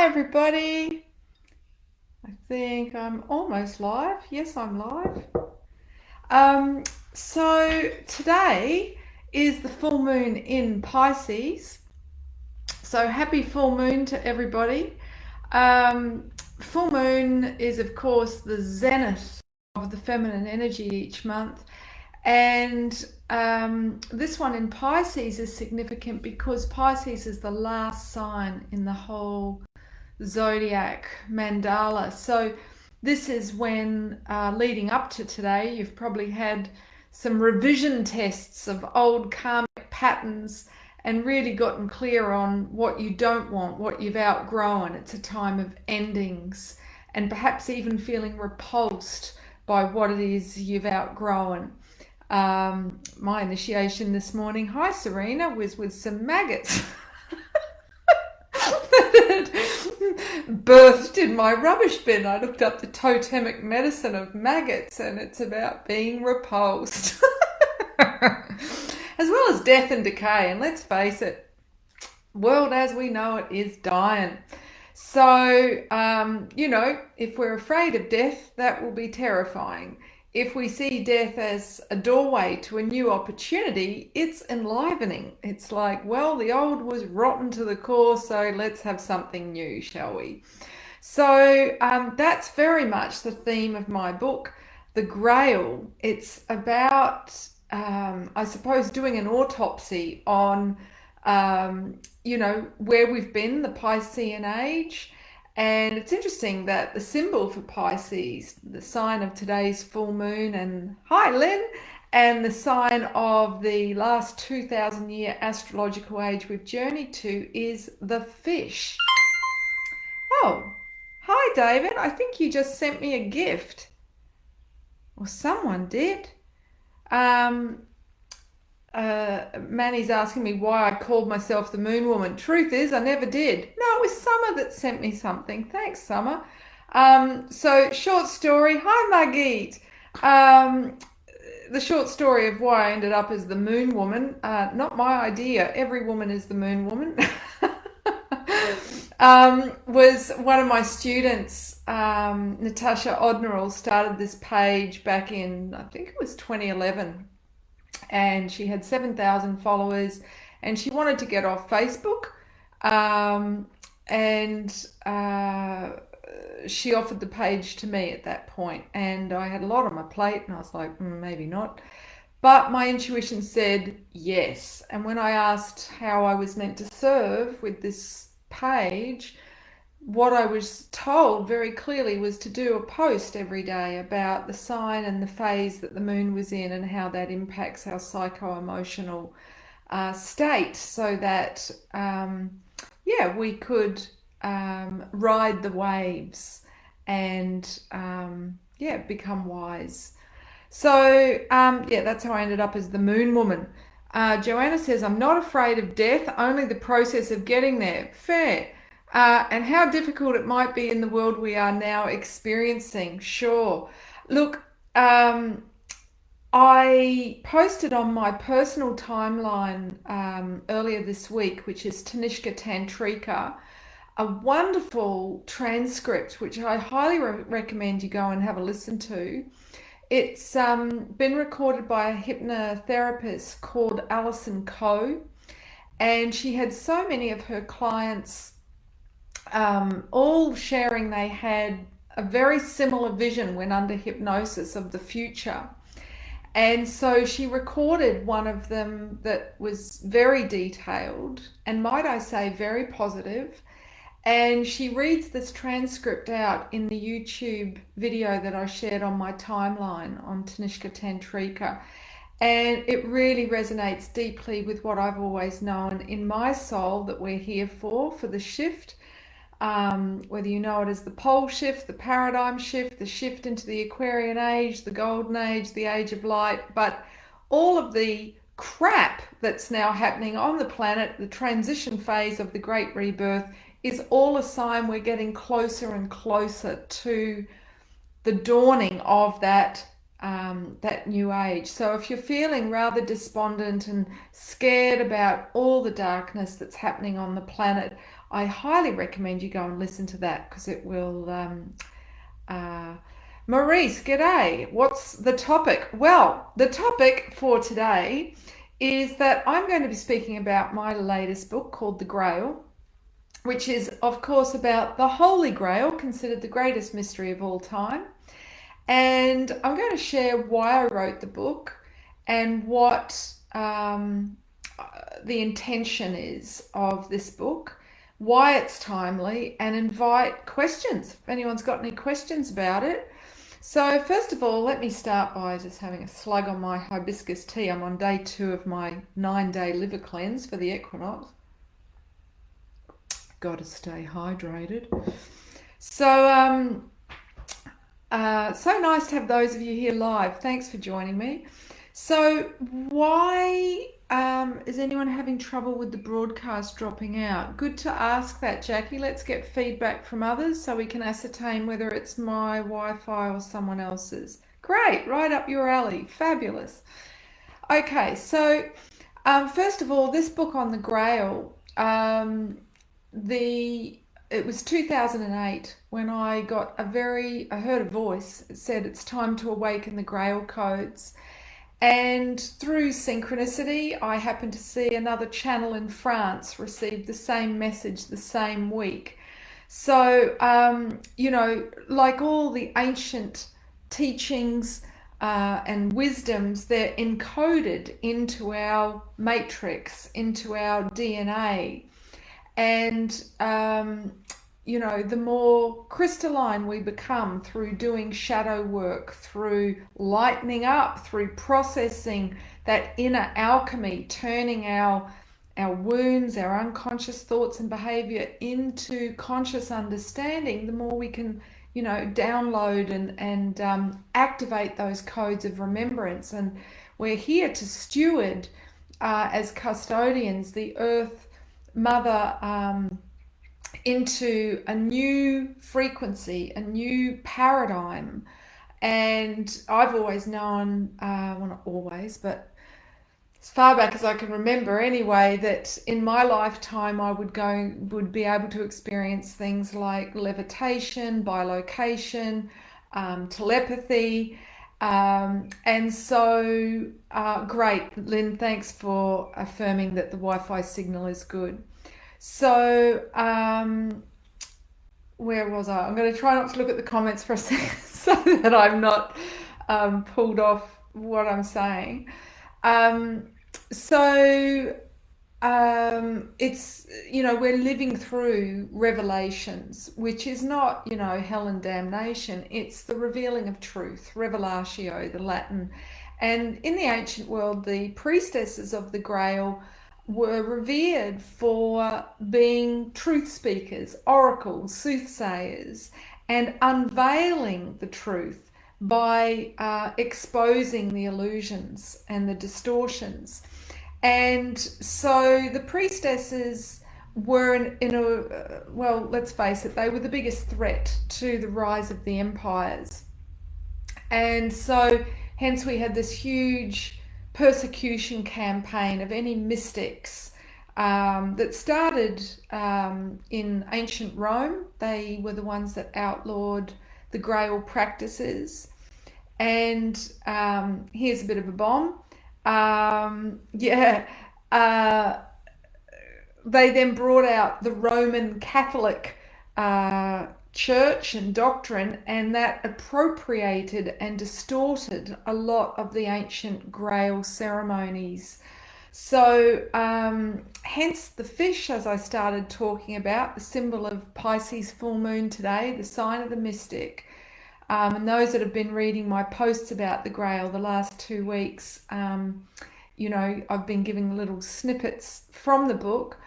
Hi everybody. I think I'm almost live. Yes, I'm live. Um, so today is the full moon in Pisces. So happy full moon to everybody. Um, Full moon is of course the zenith of the feminine energy each month. And this one in Pisces is significant because Pisces is the last sign in the whole zodiac mandala. So this is when, leading up to today, you've probably had some revision tests of old karmic patterns and really gotten clear on what you don't want, what you've outgrown. It's a time of endings and perhaps even feeling repulsed by what it is you've outgrown. My initiation this morning, hi Serena, was with some maggots. Birthed in my rubbish bin. I looked up the totemic medicine of maggots and it's about being repulsed. As well as death and decay. And let's face it, world as we know it is dying. So, if we're afraid of death, that will be terrifying. If we see death as a doorway to a new opportunity, it's enlivening. It's like, well, the old was rotten to the core, so let's have something new, shall we? So that's very much the theme of my book, The Grail. It's about, I suppose, doing an autopsy on, where we've been, the Piscean age. And it's interesting that the symbol for Pisces, the sign of today's full moon, and hi Lynn, and the sign of the last 2,000-year astrological age we've journeyed to is the fish. Oh, hi David. I think you just sent me a gift. Or someone did. Um, Manny's asking me why I called myself the Moon Woman. Truth is, I never did. No, it was Summer that sent me something. Thanks, Summer. So, short story. Hi, Margit. The short story of why I ended up as the Moon Woman. Not my idea. Every woman is the Moon Woman. Was one of my students, Natasha Odnerall, started this page back in, I think it was 2011, and she had 7,000 followers, and she wanted to get off Facebook, and she offered the page to me at that point, and I had a lot on my plate, and I was like, maybe not. But my intuition said yes. And when I asked how I was meant to serve with this page, what I was told very clearly was to do a post every day about the sign and the phase that the moon was in and how that impacts our psycho-emotional state, so that we could ride the waves and become wise. So that's how I ended up as the Moon Woman. Joanna says, I'm not afraid of death, only the process of getting there. Fair. And how difficult it might be in the world we are now experiencing. Sure. Look, I posted on my personal timeline earlier this week, which is Tanishka Tantrika, a wonderful transcript, which I highly recommend you go and have a listen to. It's been recorded by a hypnotherapist called Alison Coe, and she had so many of her clients all sharing they had a very similar vision when under hypnosis of the future. And so she recorded one of them that was very detailed and, might I say, very positive. And she reads this transcript out in the YouTube video that I shared on my timeline on Tanishka Tantrika. And it really resonates deeply with what I've always known in my soul that we're here for the shift. Whether you know it as the pole shift, the paradigm shift, the shift into the Aquarian age, the golden age, the age of light, but all of the crap that's now happening on the planet, the transition phase of the Great Rebirth, is all a sign we're getting closer and closer to the dawning of that new age. So if you're feeling rather despondent and scared about all the darkness that's happening on the planet, I highly recommend you go and listen to that because it will. Uh, Maurice, g'day. What's the topic? Well, the topic for today is that I'm going to be speaking about my latest book called The Grail, which is, of course, about the Holy Grail, considered the greatest mystery of all time. And I'm going to share why I wrote the book and what the intention is of this book, why it's timely, and invite questions if anyone's got any questions about it. So first of all, let me start by just having a slug on my hibiscus tea. I'm on day 2 of my 9-day liver cleanse for the equinox. Got to stay hydrated. So so nice to have those of you here live. Thanks for joining me. So why is anyone having trouble with the broadcast dropping out? Good to ask that, Jackie. Let's get feedback from others so we can ascertain whether it's my Wi-Fi or someone else's. Great, right up your alley. Fabulous. Okay, so first of all, this book on the Grail, it was 2008 when I heard a voice. It said it's time to awaken the Grail codes. And through synchronicity, I happened to see another channel in France receive the same message the same week. So, like all the ancient teachings and wisdoms, they're encoded into our matrix, into our DNA. And, the more crystalline we become through doing shadow work, through lightening up, through processing that inner alchemy, turning our wounds, our unconscious thoughts and behavior into conscious understanding, the more we can, download and activate those codes of remembrance. And we're here to steward, as custodians, the earth mother into a new frequency, a new paradigm. And I've always known, well, not always, but as far back as I can remember anyway, that in my lifetime I would be able to experience things like levitation, bilocation, telepathy. And so, great, Lynn, thanks for affirming that the Wi-Fi signal is good. So, where was I? I'm going to try not to look at the comments for a second so that I'm not pulled off what I'm saying. It's, we're living through revelations, which is not, hell and damnation. It's the revealing of truth, revelatio, the Latin. And in the ancient world, the priestesses of the Grail were revered for being truth speakers, oracles, soothsayers, and unveiling the truth by exposing the illusions and the distortions. And so the priestesses were well, let's face it, they were the biggest threat to the rise of the empires. And so hence we had this huge persecution campaign of any mystics that started in ancient Rome. They were the ones that outlawed the Grail practices. And here's a bit of a bomb. They then brought out the Roman Catholic church and doctrine, and that appropriated and distorted a lot of the ancient Grail ceremonies. So hence the fish, as I started talking about, the symbol of Pisces full moon today, the sign of the mystic. And those that have been reading my posts about the Grail the last 2 weeks, I've been giving little snippets from the book.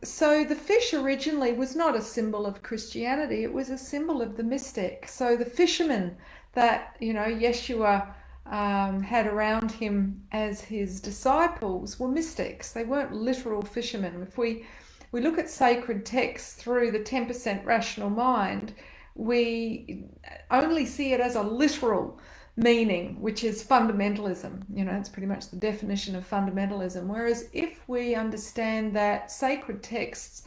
So the fish originally was not a symbol of Christianity, it was a symbol of the mystic. So the fishermen that, Yeshua had around him as his disciples were mystics. They weren't literal fishermen. If we look at sacred texts through the 10% rational mind, we only see it as a literal meaning, which is fundamentalism. It's pretty much the definition of fundamentalism. Whereas if we understand that sacred texts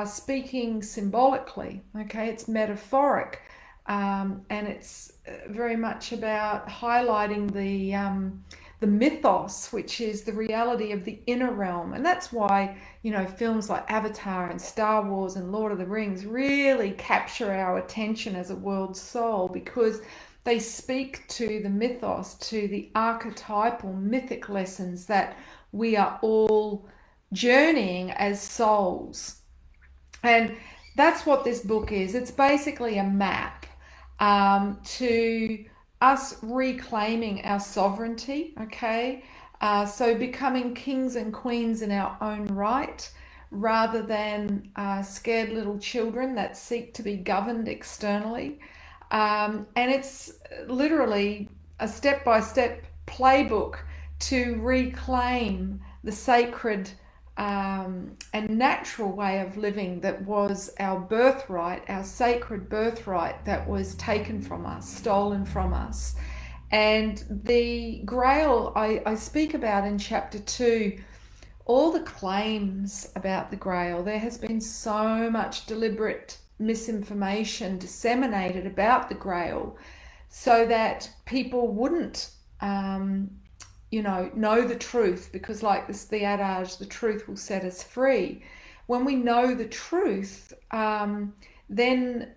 speaking symbolically. Okay, it's metaphoric, and it's very much about highlighting the mythos, which is the reality of the inner realm. And that's why, films like Avatar and Star Wars and Lord of the Rings really capture our attention as a world soul, because they speak to the mythos, to the archetypal mythic lessons that we are all journeying as souls. And that's what this book is. It's basically a map to us reclaiming our sovereignty, okay? So becoming kings and queens in our own right, rather than scared little children that seek to be governed externally. And it's literally a step by step playbook to reclaim the sacred and natural way of living that was our birthright, our sacred birthright that was taken from us, stolen from us. And the Grail I speak about in chapter 2, all the claims about the Grail. There has been so much deliberate misinformation disseminated about the Grail so that people wouldn't know the truth, because like this, the adage, the truth will set us free. When we know the truth, then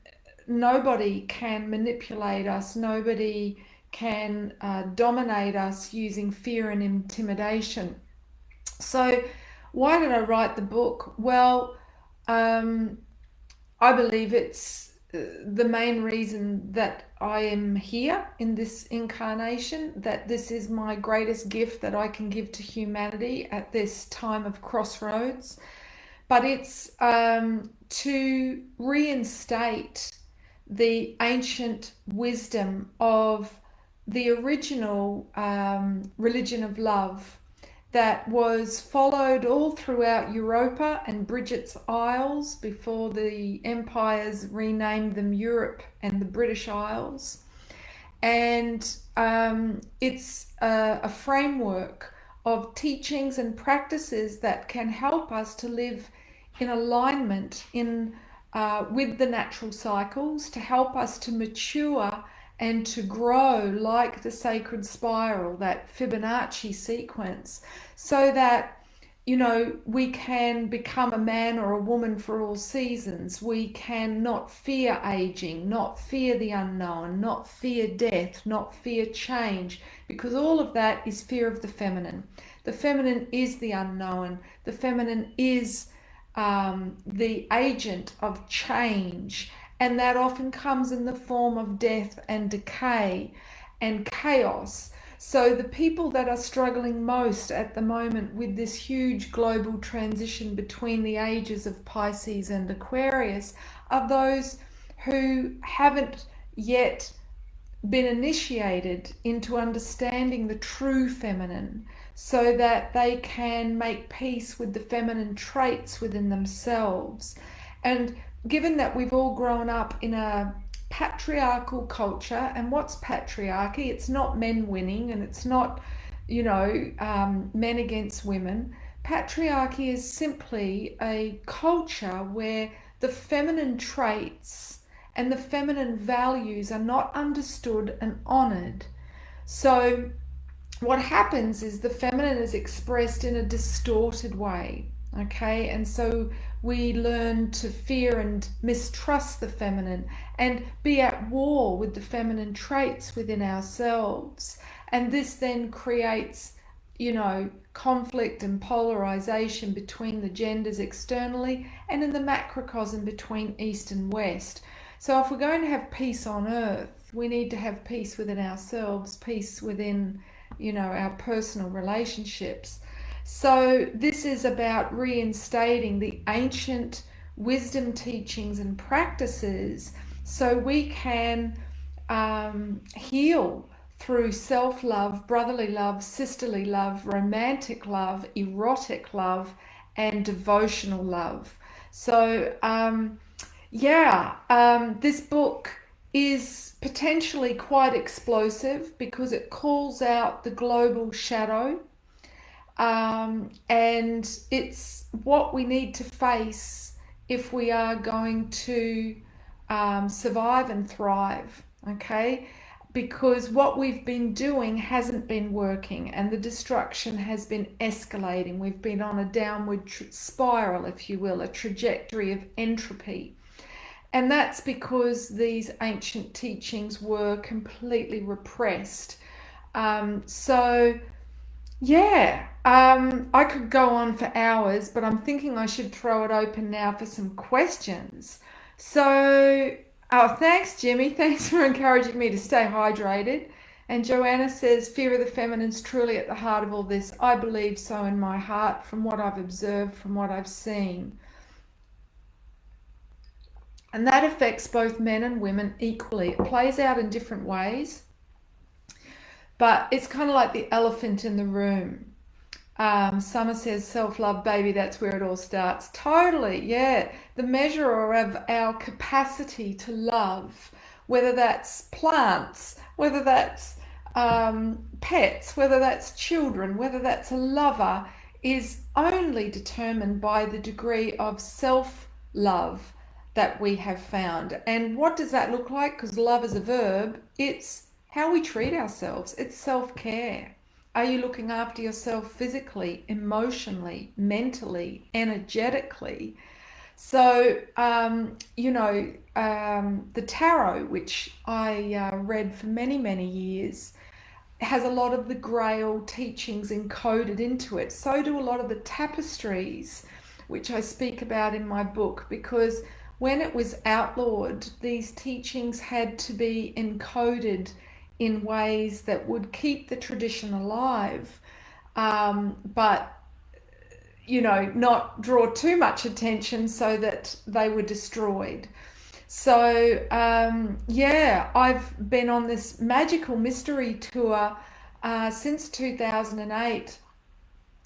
nobody can manipulate us, nobody can dominate us using fear and intimidation. So why did I write the book? Well, I believe it's the main reason that I am here in this incarnation, that this is my greatest gift that I can give to humanity at this time of crossroads. But it's to reinstate the ancient wisdom of the original religion of love that was followed all throughout Europa and Bridget's Isles before the empires renamed them Europe and the British Isles. And it's a framework of teachings and practices that can help us to live in alignment with the natural cycles, to help us to mature and to grow like the sacred spiral, that Fibonacci sequence, so that we can become a man or a woman for all seasons. We can not fear aging, not fear the unknown, not fear death, not fear change, because all of that is fear of the feminine. The feminine is the unknown. The feminine is the agent of change, and that often comes in the form of death and decay and chaos. So the people that are struggling most at the moment with this huge global transition between the ages of Pisces and Aquarius are those who haven't yet been initiated into understanding the true feminine, so that they can make peace with the feminine traits within themselves. And given that we've all grown up in a patriarchal culture, and what's patriarchy? It's not men winning, and it's not, men against women. Patriarchy is simply a culture where the feminine traits and the feminine values are not understood and honored. So what happens is the feminine is expressed in a distorted way, okay? And so we learn to fear and mistrust the feminine and be at war with the feminine traits within ourselves. And this then creates, conflict and polarization between the genders externally and in the macrocosm between East and West. So if we're going to have peace on earth, we need to have peace within ourselves, peace within, our personal relationships. So this is about reinstating the ancient wisdom teachings and practices so we can heal through self-love, brotherly love, sisterly love, romantic love, erotic love, and devotional love. So this book is potentially quite explosive because it calls out the global shadow, and it's what we need to face if we are going to survive and thrive, okay? Because what we've been doing hasn't been working and the destruction has been escalating. We've been on a downward spiral, if you will, a trajectory of entropy. And that's because these ancient teachings were completely repressed. So, yeah, I could go on for hours, but I'm thinking I should throw it open now for some questions. So, oh, thanks, Jimmy. Thanks for encouraging me to stay hydrated. And Joanna says, fear of the feminine is truly at the heart of all this. I believe so in my heart from what I've observed, from what I've seen. And that affects both men and women equally. It plays out in different ways, but it's kind of like the elephant in the room. Summer says, self-love, baby, that's where it all starts. Totally, yeah. The measure of our capacity to love, whether that's plants, whether that's pets, whether that's children, whether that's a lover, is only determined by the degree of self-love that we have found. And what does that look like? Because love is a verb. It's how we treat ourselves. It's self-care. Are you looking after yourself physically, emotionally, mentally, energetically? So, the tarot, which I read for many, many years, has a lot of the Grail teachings encoded into it. So do a lot of the tapestries, which I speak about in my book, because when it was outlawed, these teachings had to be encoded in ways that would keep the tradition alive, but not draw too much attention so that they were destroyed. So, yeah, I've been on this magical mystery tour since 2008,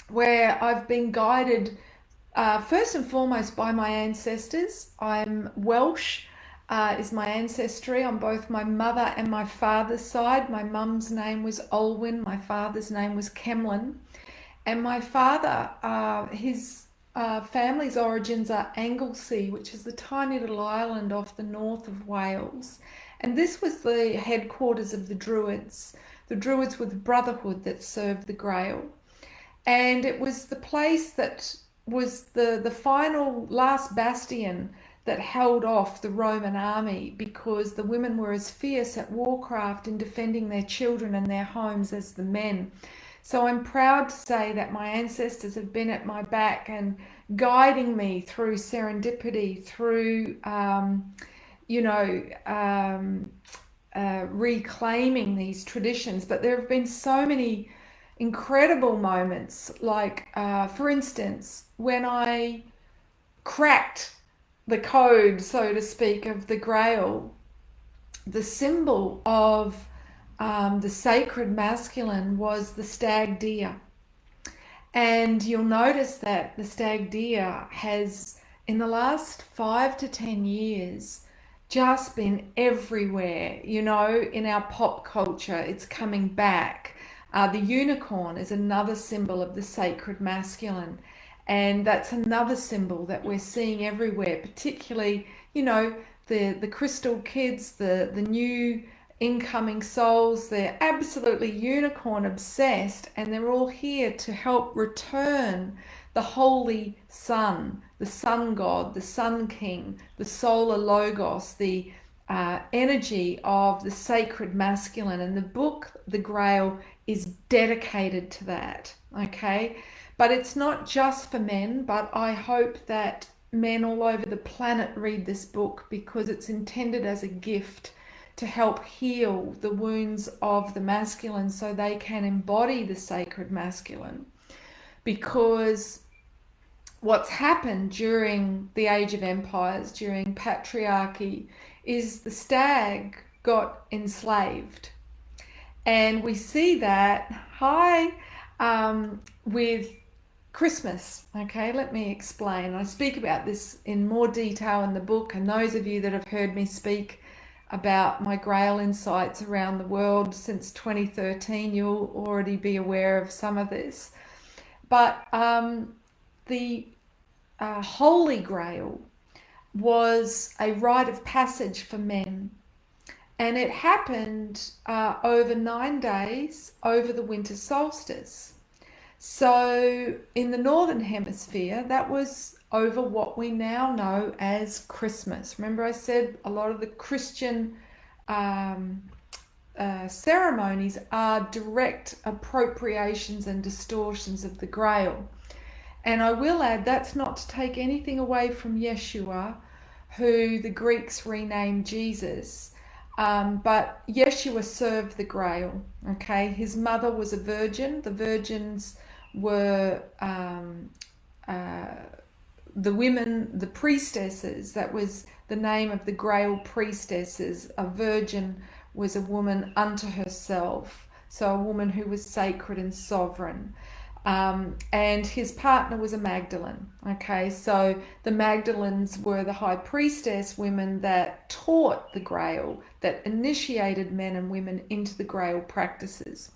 where I've been guided first and foremost by my ancestors. I'm Welsh, is my ancestry on both my mother and my father's side. My mum's name was Olwyn, my father's name was Kemlin. And my father, his family's origins are Anglesey, which is the tiny little island off the north of Wales. And this was the headquarters of the Druids. The Druids were the brotherhood that served the Grail. And it was the place that was the final last bastion that held off the Roman army, because the women were as fierce at warcraft in defending their children and their homes as the men. So I'm proud to say that my ancestors have been at my back and guiding me through serendipity, through, you know, um, reclaiming these traditions. But there have been so many incredible moments, like, for instance, when I cracked the code, so to speak, of the Grail, the symbol of the sacred masculine was the stag deer. And you'll notice that the stag deer has, in the last 5 to 10 years, just been everywhere, in our pop culture. It's coming back. The unicorn is another symbol of the sacred masculine. And that's another symbol that we're seeing everywhere, particularly, the crystal kids, the new incoming souls. They're absolutely unicorn obsessed, and they're all here to help return the holy sun, the sun god, the sun king, the solar logos, the energy of the sacred masculine. And the book, The Grail, is dedicated to that, okay? But it's not just for men, but I hope that men all over the planet read this book, because it's intended as a gift to help heal the wounds of the masculine so they can embody the sacred masculine. Because what's happened during the Age of Empires, during Patriarchy, is the stag got enslaved. And we see that, with Christmas. Okay, let me explain. I speak about this in more detail in the book, and those of you that have heard me speak about my Grail insights around the world since 2013, you'll already be aware of some of this. But the Holy Grail was a rite of passage for men. And it happened over 9 days over the winter solstice. So in the Northern Hemisphere, that was over what we now know as Christmas. Remember, I said a lot of the Christian um, ceremonies are direct appropriations and distortions of the Grail. And I will add, that's not to take anything away from Yeshua, who the Greeks renamed Jesus. But Yeshua served the Grail. Okay, his mother was a virgin. The virgins were the women, the priestesses. That was the name of the Grail priestesses. A virgin was a woman unto herself, so a woman who was sacred and sovereign. And his partner was a Magdalene. Okay, so the Magdalenes were the high priestess women that taught the Grail, that initiated men and women into the Grail practices.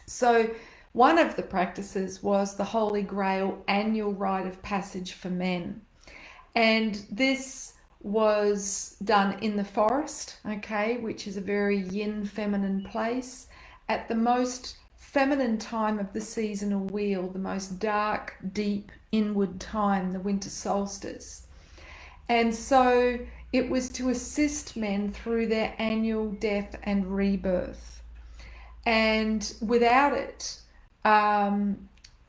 So one of the practices was the Holy Grail annual rite of passage for men. And this was done in the forest, okay, which is a very yin feminine place, at the most feminine time of the seasonal wheel, the most dark, deep, inward time, the winter solstice. And so it was to assist men through their annual death and rebirth. And without it,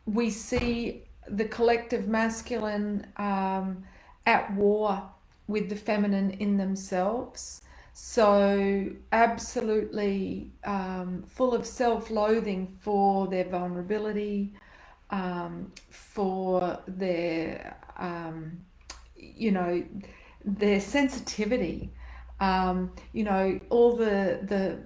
we see the collective masculine at war with the feminine in themselves. So absolutely full of self-loathing for their vulnerability, for their, their sensitivity, all the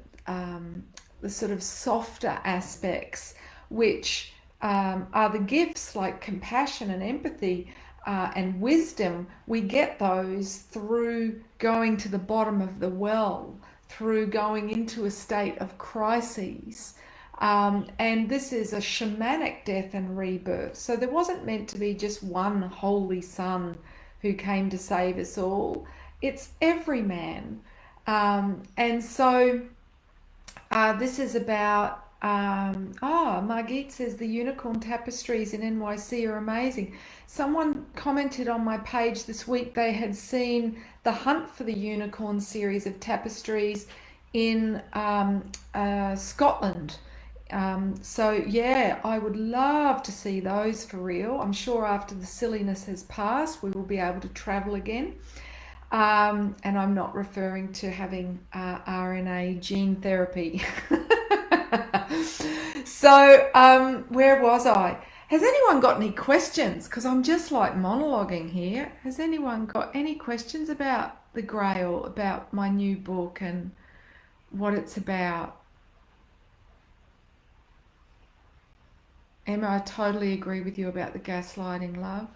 sort of softer aspects, which are the gifts like compassion and empathy and wisdom. We get those through going to the bottom of the well, through going into a state of crises. And this is a shamanic death and rebirth. So there wasn't meant to be just one holy son who came to save us all. It's every man. And so this is about, Margit says the unicorn tapestries in NYC are amazing. Someone commented on my page this week they had seen the Hunt for the Unicorn series of tapestries in Scotland. So yeah, I would love to see those for real. I'm sure after the silliness has passed, we will be able to travel again. And I'm not referring to having RNA gene therapy. So, where was I? Has anyone got any questions? Because I'm just like monologuing here. Has anyone got any questions about the Grail, about my new book and what it's about? Emma, I totally agree with you about the gaslighting, love.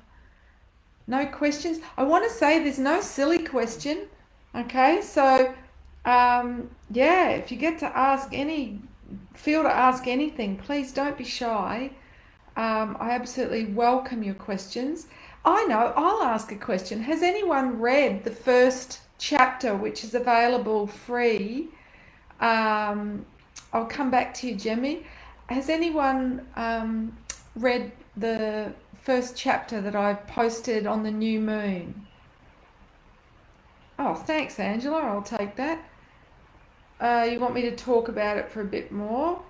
No questions? I want to say there's no silly question. Okay, so yeah, if you get to feel to ask anything, please don't be shy. I absolutely welcome your questions. I know, I'll ask a question. Has anyone read the first chapter, which is available free? I'll come back to you, Jemmy. Has anyone read the first chapter that I posted on the new moon? Oh, thanks, Angela. I'll take that. You want me to talk about it for a bit more?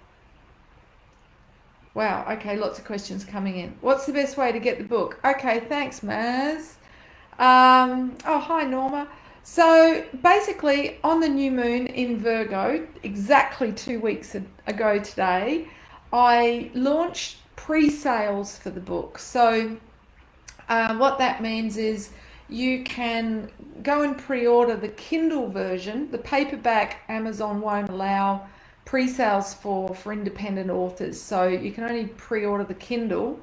Wow, okay, lots of questions coming in. What's the best way to get the book? Okay, thanks, Maz. Oh, hi, Norma. So basically, on the new moon in Virgo, exactly 2 weeks ago today, I launched pre-sales for the book. So what that means is you can go and pre-order the Kindle version. The paperback Amazon won't allow pre-sales for independent authors, so you can only pre-order the Kindle.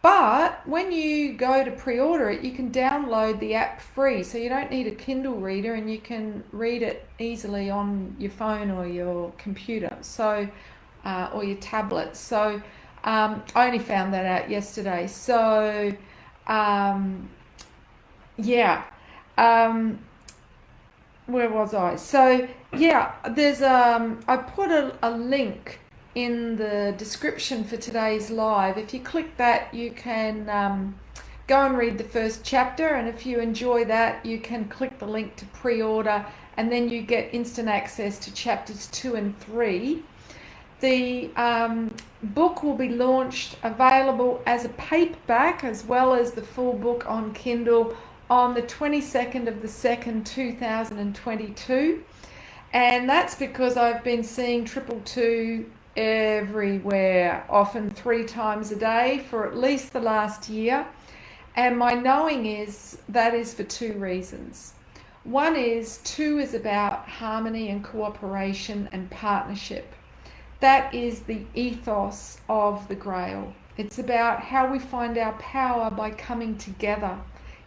But when you go to pre-order it, you can download the app free, so you don't need a Kindle reader and you can read it easily on your phone or your computer, so or your tablet. So I only found that out yesterday. So yeah. Um, where was I? So yeah, there's I put a link in the description for today's live. If you click that, you can go and read the first chapter, and if you enjoy that, you can click the link to pre-order, and then you get instant access to chapters 2 and 3. The book will be launched, available as a paperback as well as the full book on Kindle on the 22nd of the 2nd, 2022. And that's because I've been seeing 222 everywhere, often 3 times a day for at least the last year. And my knowing is that is for 2 reasons. One is 2 is about harmony and cooperation and partnership. That is the ethos of the Grail. It's about how we find our power by coming together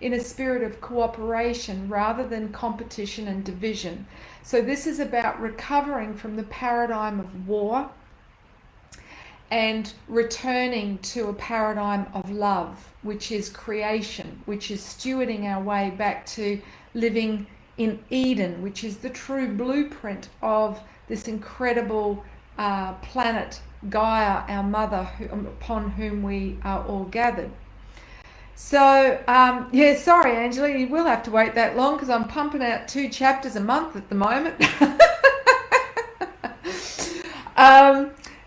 in a spirit of cooperation rather than competition and division. So this is about recovering from the paradigm of war and returning to a paradigm of love, which is creation, which is stewarding our way back to living in Eden, which is the true blueprint of this incredible planet Gaia, our mother, upon whom we are all gathered. So yeah, sorry Angela, you will have to wait that long because I'm pumping out 2 chapters a month at the moment.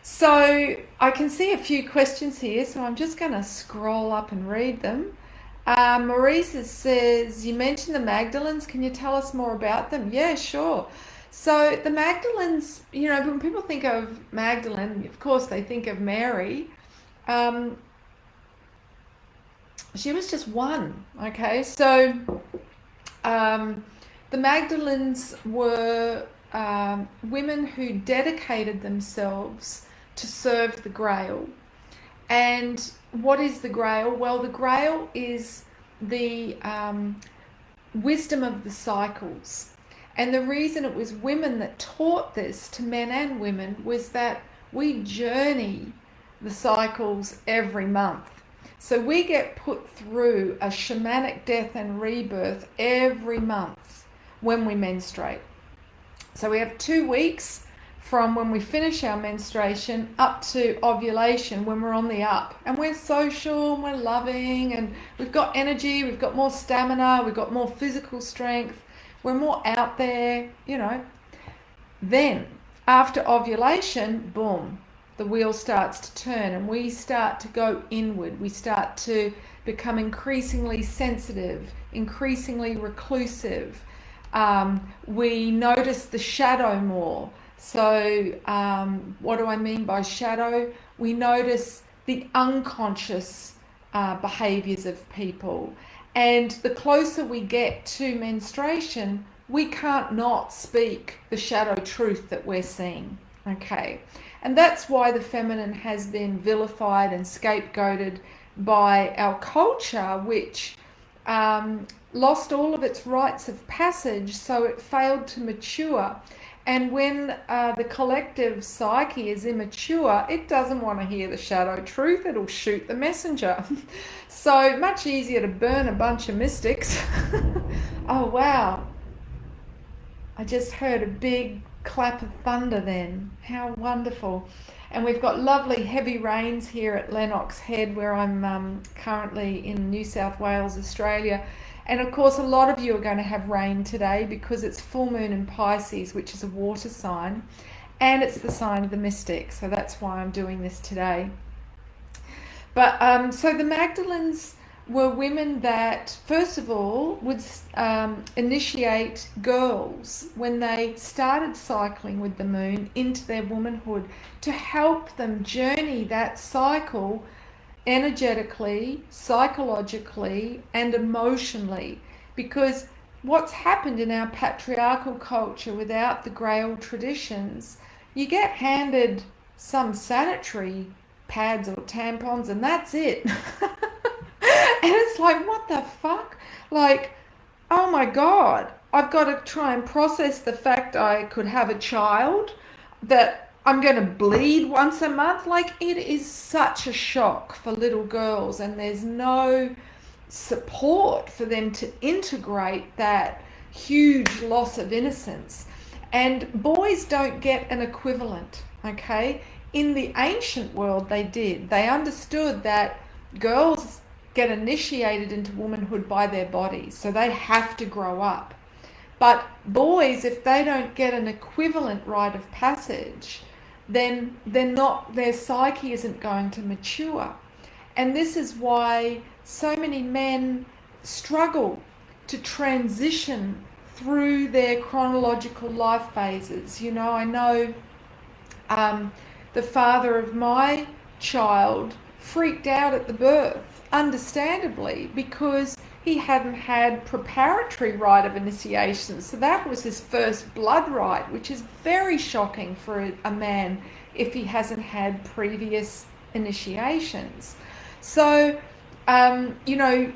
So I can see a few questions here, so I'm just going to scroll up and read them. Marisa says, you mentioned the Magdalens, can you tell us more about them? Yeah, sure. So the Magdalens, you know, when people think of Magdalene, of course they think of Mary. She was just one, okay? So the Magdalens were women who dedicated themselves to serve the Grail. And what is the Grail? Well, the Grail is the wisdom of the cycles. And the reason it was women that taught this to men and women was that we journey the cycles every month. So we get put through a shamanic death and rebirth every month when we menstruate. So we have 2 weeks from when we finish our menstruation up to ovulation, when we're on the up. And we're social, and we're loving, and we've got energy, we've got more stamina, we've got more physical strength. We're more out there, you know. Then, after ovulation, boom, the wheel starts to turn and we start to go inward. We start to become increasingly sensitive, increasingly reclusive. We notice the shadow more. So what do I mean by shadow? We notice the unconscious behaviors of people. And the closer we get to menstruation, we can't not speak the shadow truth that we're seeing, okay? And that's why the feminine has been vilified and scapegoated by our culture, which lost all of its rites of passage, so it failed to mature. And when the collective psyche is immature, it doesn't want to hear the shadow truth. It'll shoot the messenger. So much easier to burn a bunch of mystics. Oh, wow. I just heard a big clap of thunder then. How wonderful. And we've got lovely heavy rains here at Lennox Head, where I'm currently in New South Wales, Australia. And of course, a lot of you are going to have rain today because it's full moon in Pisces, which is a water sign, and it's the sign of the mystic. So that's why I'm doing this today. But so the Magdalens were women that, first of all, would initiate girls when they started cycling with the moon into their womanhood to help them journey that cycle energetically, psychologically, and emotionally. Because what's happened in our patriarchal culture without the Grail traditions, you get handed some sanitary pads or tampons and that's it. And it's like, what the fuck? Like, oh my God, I've got to try and process the fact I could have a child, that I'm going to bleed once a month. Like, it is such a shock for little girls, and there's no support for them to integrate that huge loss of innocence. And boys don't get an equivalent, okay? In the ancient world, they did. They understood that girls get initiated into womanhood by their bodies, so they have to grow up. But boys, if they don't get an equivalent rite of passage, then their psyche isn't going to mature. And this is why so many men struggle to transition through their chronological life phases. You know, I know the father of my child freaked out at the birth, understandably, because he hadn't had preparatory rite of initiation. So that was his first blood rite, which is very shocking for a man if he hasn't had previous initiations. So, you know,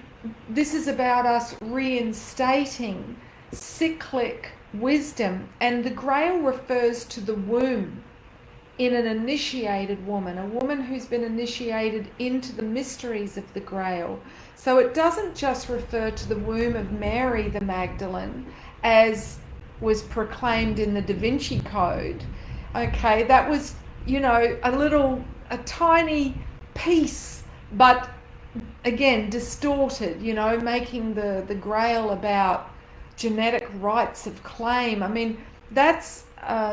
this is about us reinstating cyclic wisdom, and the Grail refers to the womb in an initiated woman, a woman who's been initiated into the mysteries of the Grail. So it doesn't just refer to the womb of Mary the Magdalene, as was proclaimed in the Da Vinci Code. Okay, that was, you know, a tiny piece, but again, distorted, you know, making the Grail about genetic rights of claim. I mean, that's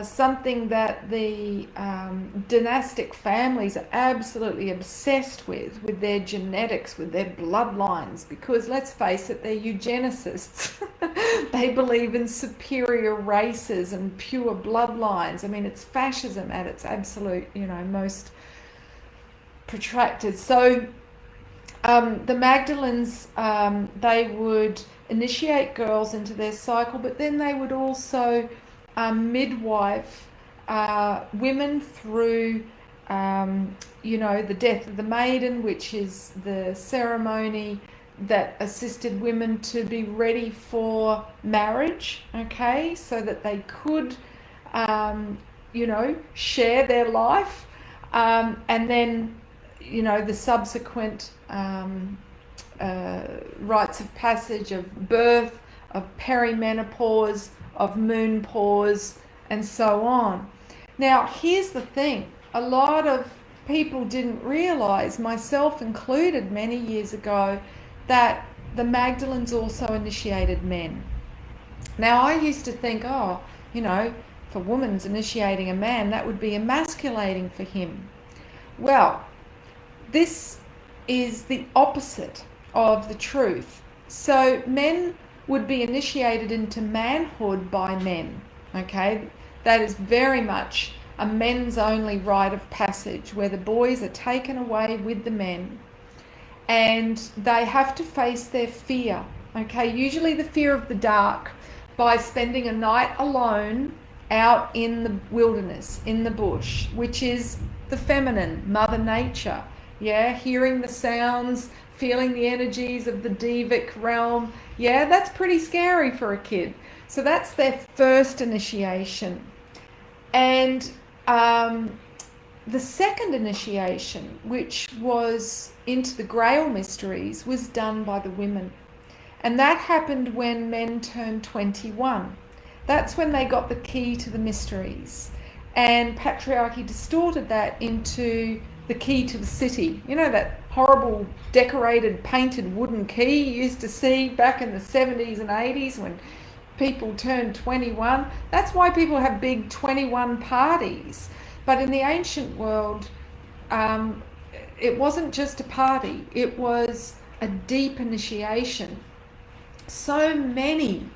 something that the dynastic families are absolutely obsessed with their genetics, with their bloodlines, because let's face it, they're eugenicists. They believe in superior races and pure bloodlines. I mean, it's fascism at its absolute, you know, most protracted. So the Magdalens, they would initiate girls into their cycle, but then they would also midwife women through, you know, the death of the maiden, which is the ceremony that assisted women to be ready for marriage, okay, so that they could, you know, share their life, and then, you know, the subsequent rites of passage of birth, of perimenopause, of moon pause, and so on. Now, here's the thing. A lot of people didn't realize, myself included many years ago, that the Magdalens also initiated men. Now, I used to think, oh, you know, if a woman's initiating a man, that would be emasculating for him. Well, this is the opposite of the truth. So men would be initiated into manhood by men, okay? That is very much a men's only rite of passage, where the boys are taken away with the men and they have to face their fear, okay? Usually the fear of the dark, by spending a night alone out in the wilderness, in the bush, which is the feminine, Mother Nature, yeah? Hearing the sounds, feeling the energies of the devic realm. Yeah, that's pretty scary for a kid. So that's their first initiation. And the second initiation, which was into the Grail mysteries, was done by the women. And that happened when men turned 21. That's when they got the key to the mysteries. And Patriarchy distorted that into the key to the city. You know, that horrible decorated painted wooden key you used to see back in the 70s and 80s when people turned 21. That's why people have big 21 parties. But in the ancient world, it wasn't just a party, it was a deep initiation. So many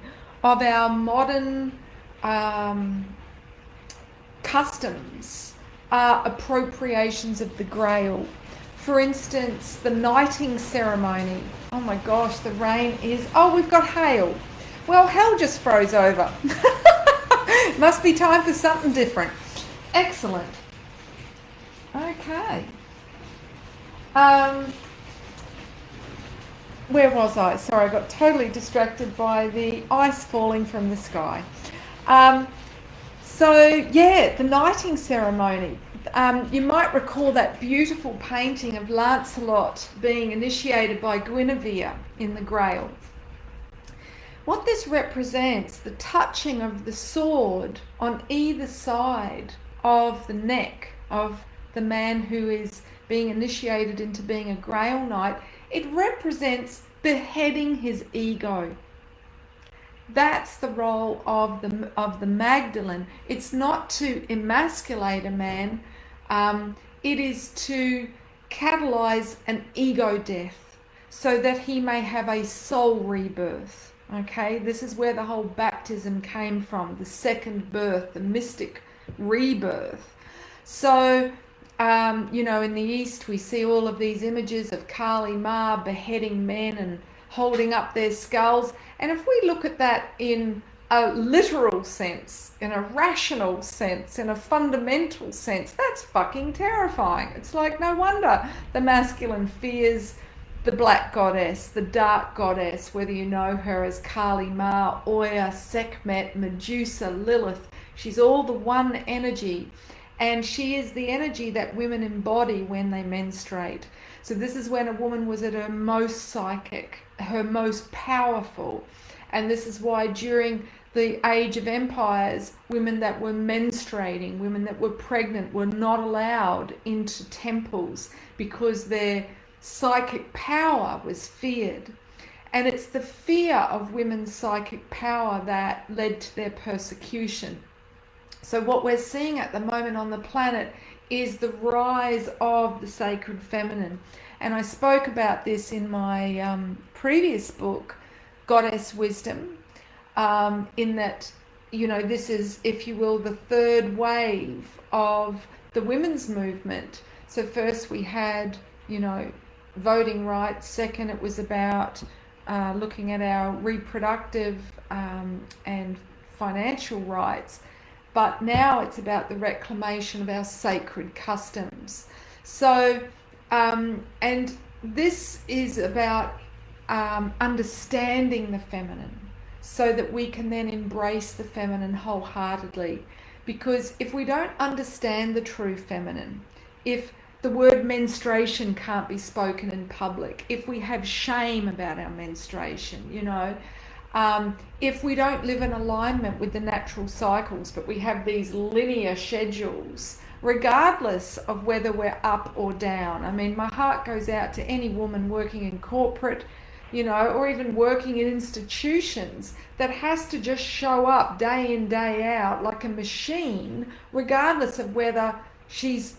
of our modern customs are appropriations of the Grail. For instance, the knighting ceremony. Oh my gosh, the rain is... Oh, we've got hail. Well, hell just froze over. Must be time for something different. Excellent. Okay. Where was I? Sorry, I got totally distracted by the ice falling from the sky. So, yeah, the knighting ceremony. You might recall that beautiful painting of Lancelot being initiated by Guinevere in the Grail. What this represents, the touching of the sword on either side of the neck of the man who is being initiated into being a Grail Knight, it represents beheading his ego. That's the role of the Magdalene. It's not to emasculate a man, it is to catalyze an ego death so that he may have a soul rebirth. Okay, this is where the whole baptism came from, the second birth, the mystic rebirth. So, you know, in the East we see all of these images of Kali Ma beheading men and holding up their skulls. And if we look at that in a literal sense, in a rational sense, in a fundamental sense, that's fucking terrifying. It's like, no wonder the masculine fears the black goddess, the dark goddess, whether you know her as Kali Ma, Oya, Sekhmet, Medusa, Lilith. She's all the one energy, and she is the energy that women embody when they menstruate. So this is when a woman was at her most psychic, her most powerful. And this is why during the Age of Empires, women that were menstruating, women that were pregnant were not allowed into temples because their psychic power was feared. And it's the fear of women's psychic power that led to their persecution. So what we're seeing at the moment on the planet is the rise of the sacred feminine. And I spoke about this in my previous book, Goddess Wisdom, in that, you know, this is, if you will, the third wave of the women's movement. So first we had, you know, voting rights. Second, it was about looking at our reproductive and financial rights. But now it's about the reclamation of our sacred customs. So, and this is about understanding the feminine so that we can then embrace the feminine wholeheartedly. Because if we don't understand the true feminine, if the word menstruation can't be spoken in public, if we have shame about our menstruation, you know, if we don't live in alignment with the natural cycles, but we have these linear schedules, regardless of whether we're up or down. I mean, my heart goes out to any woman working in corporate, you know, or even working in institutions that has to just show up day in, day out like a machine, regardless of whether she's,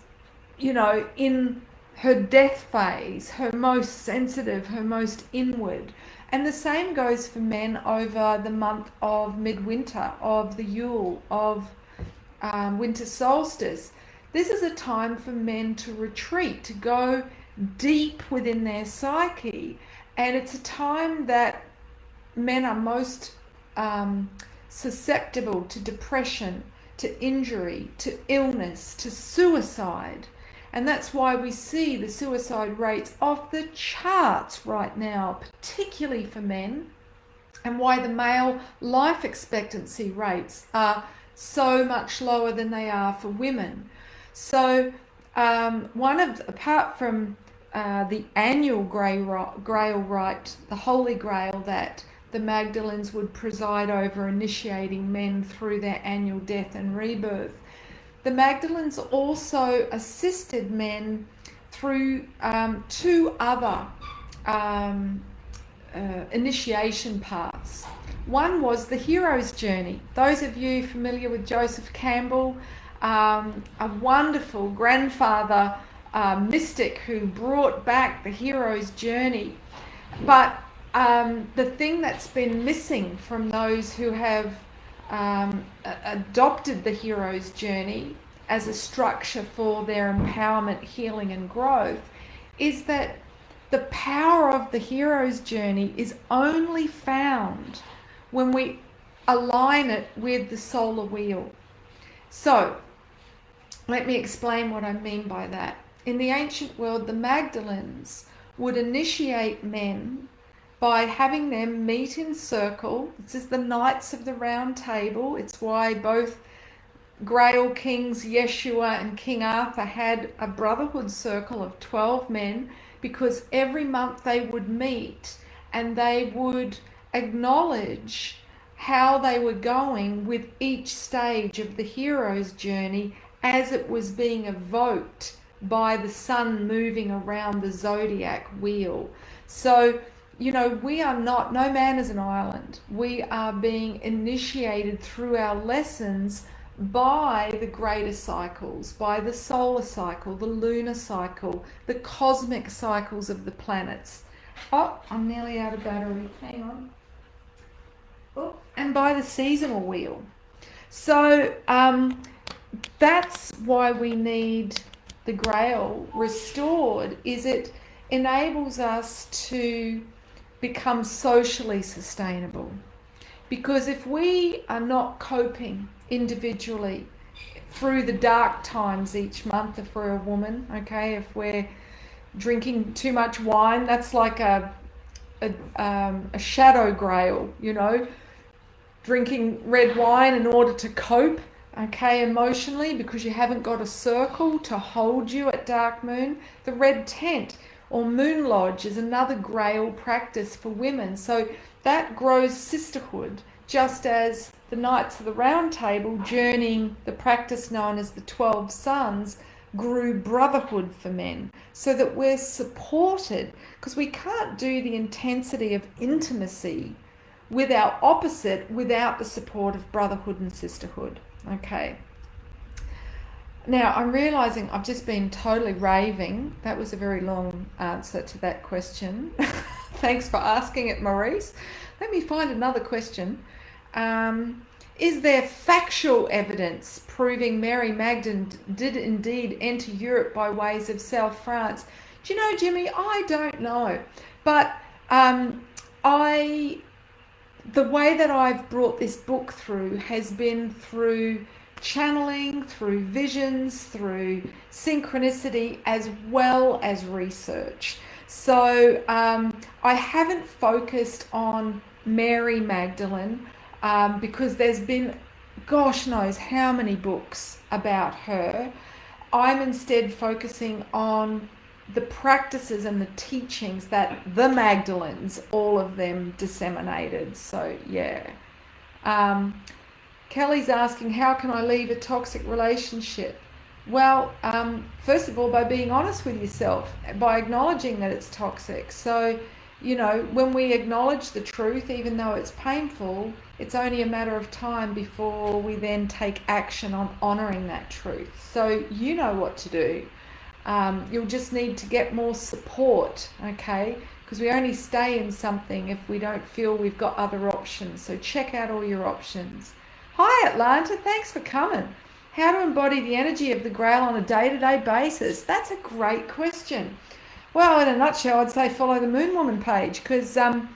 you know, in her death phase, her most sensitive, her most inward. And the same goes for men over the month of midwinter, of the Yule, of winter solstice. This is a time for men to retreat, to go deep within their psyche. And it's a time that men are most susceptible to depression, to injury, to illness, to suicide. And that's why we see the suicide rates off the charts right now, particularly for men, and why the male life expectancy rates are so much lower than they are for women. So apart from the annual Grail rite, the Holy Grail that the Magdalens would preside over, initiating men through their annual death and rebirth, the Magdalens also assisted men through two other initiation paths. One was the hero's journey. Those of you familiar with Joseph Campbell, a wonderful grandfather mystic who brought back the hero's journey. But the thing that's been missing from those who have adopted the hero's journey as a structure for their empowerment, healing and growth is that the power of the hero's journey is only found when we align it with the solar wheel. So let me explain what I mean by that. In the ancient world, the Magdalens would initiate men by having them meet in circle. This is the Knights of the Round Table. It's why both Grail Kings Yeshua and King Arthur had a brotherhood circle of 12 men, because every month they would meet and they would acknowledge how they were going with each stage of the hero's journey as it was being evoked by the sun moving around the zodiac wheel. So, you know, we are not, no man is an island. We are being initiated through our lessons by the greater cycles, by the solar cycle, the lunar cycle, the cosmic cycles of the planets. Oh, I'm nearly out of battery. Hang on. Oh, and by the seasonal wheel. So that's why we need the Grail restored, is it enables us to become socially sustainable. Because if we are not coping individually through the dark times each month, if we're a woman, okay, if we're drinking too much wine, that's like a shadow grail, you know, drinking red wine in order to cope, okay, emotionally, because you haven't got a circle to hold you at dark moon. The red tent or moon lodge is another Grail practice for women. So that grows sisterhood, just as the Knights of the Round Table, journeying the practice known as the 12 Sons, grew brotherhood for men, so that we're supported, because we can't do the intensity of intimacy with our opposite without the support of brotherhood and sisterhood. Okay. Now, I'm realizing I've just been totally raving. That was a very long answer to that question. Thanks for asking it, Maurice. Let me find another question. Is there factual evidence proving Mary Magdalene did indeed enter Europe by ways of South France? Do you know, Jimmy, I don't know. But the way that I've brought this book through has been through channeling, through visions, through synchronicity, as well as research. So I haven't focused on Mary Magdalene because there's been gosh knows how many books about her. I'm instead focusing on the practices and the teachings that the Magdalenes, all of them, disseminated. So yeah. Kelly's asking, how can I leave a toxic relationship? Well, first of all, by being honest with yourself, by acknowledging that it's toxic. So, you know, when we acknowledge the truth, even though it's painful, it's only a matter of time before we then take action on honoring that truth. So you know what to do. You'll just need to get more support, okay? Because we only stay in something if we don't feel we've got other options. So check out all your options. Hi Atlanta, thanks for coming. How to embody the energy of the Grail on a day-to-day basis? That's a great question. Well, in a nutshell, I'd say follow the Moon Woman page, because on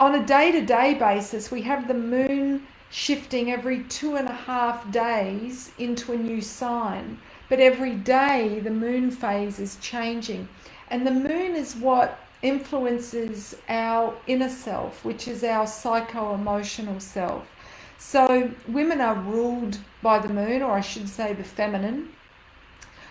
a day-to-day basis, we have the moon shifting every 2.5 days into a new sign. But every day, the moon phase is changing. And the moon is what influences our inner self, which is our psycho-emotional self. So women are ruled by the moon, or I should say the feminine,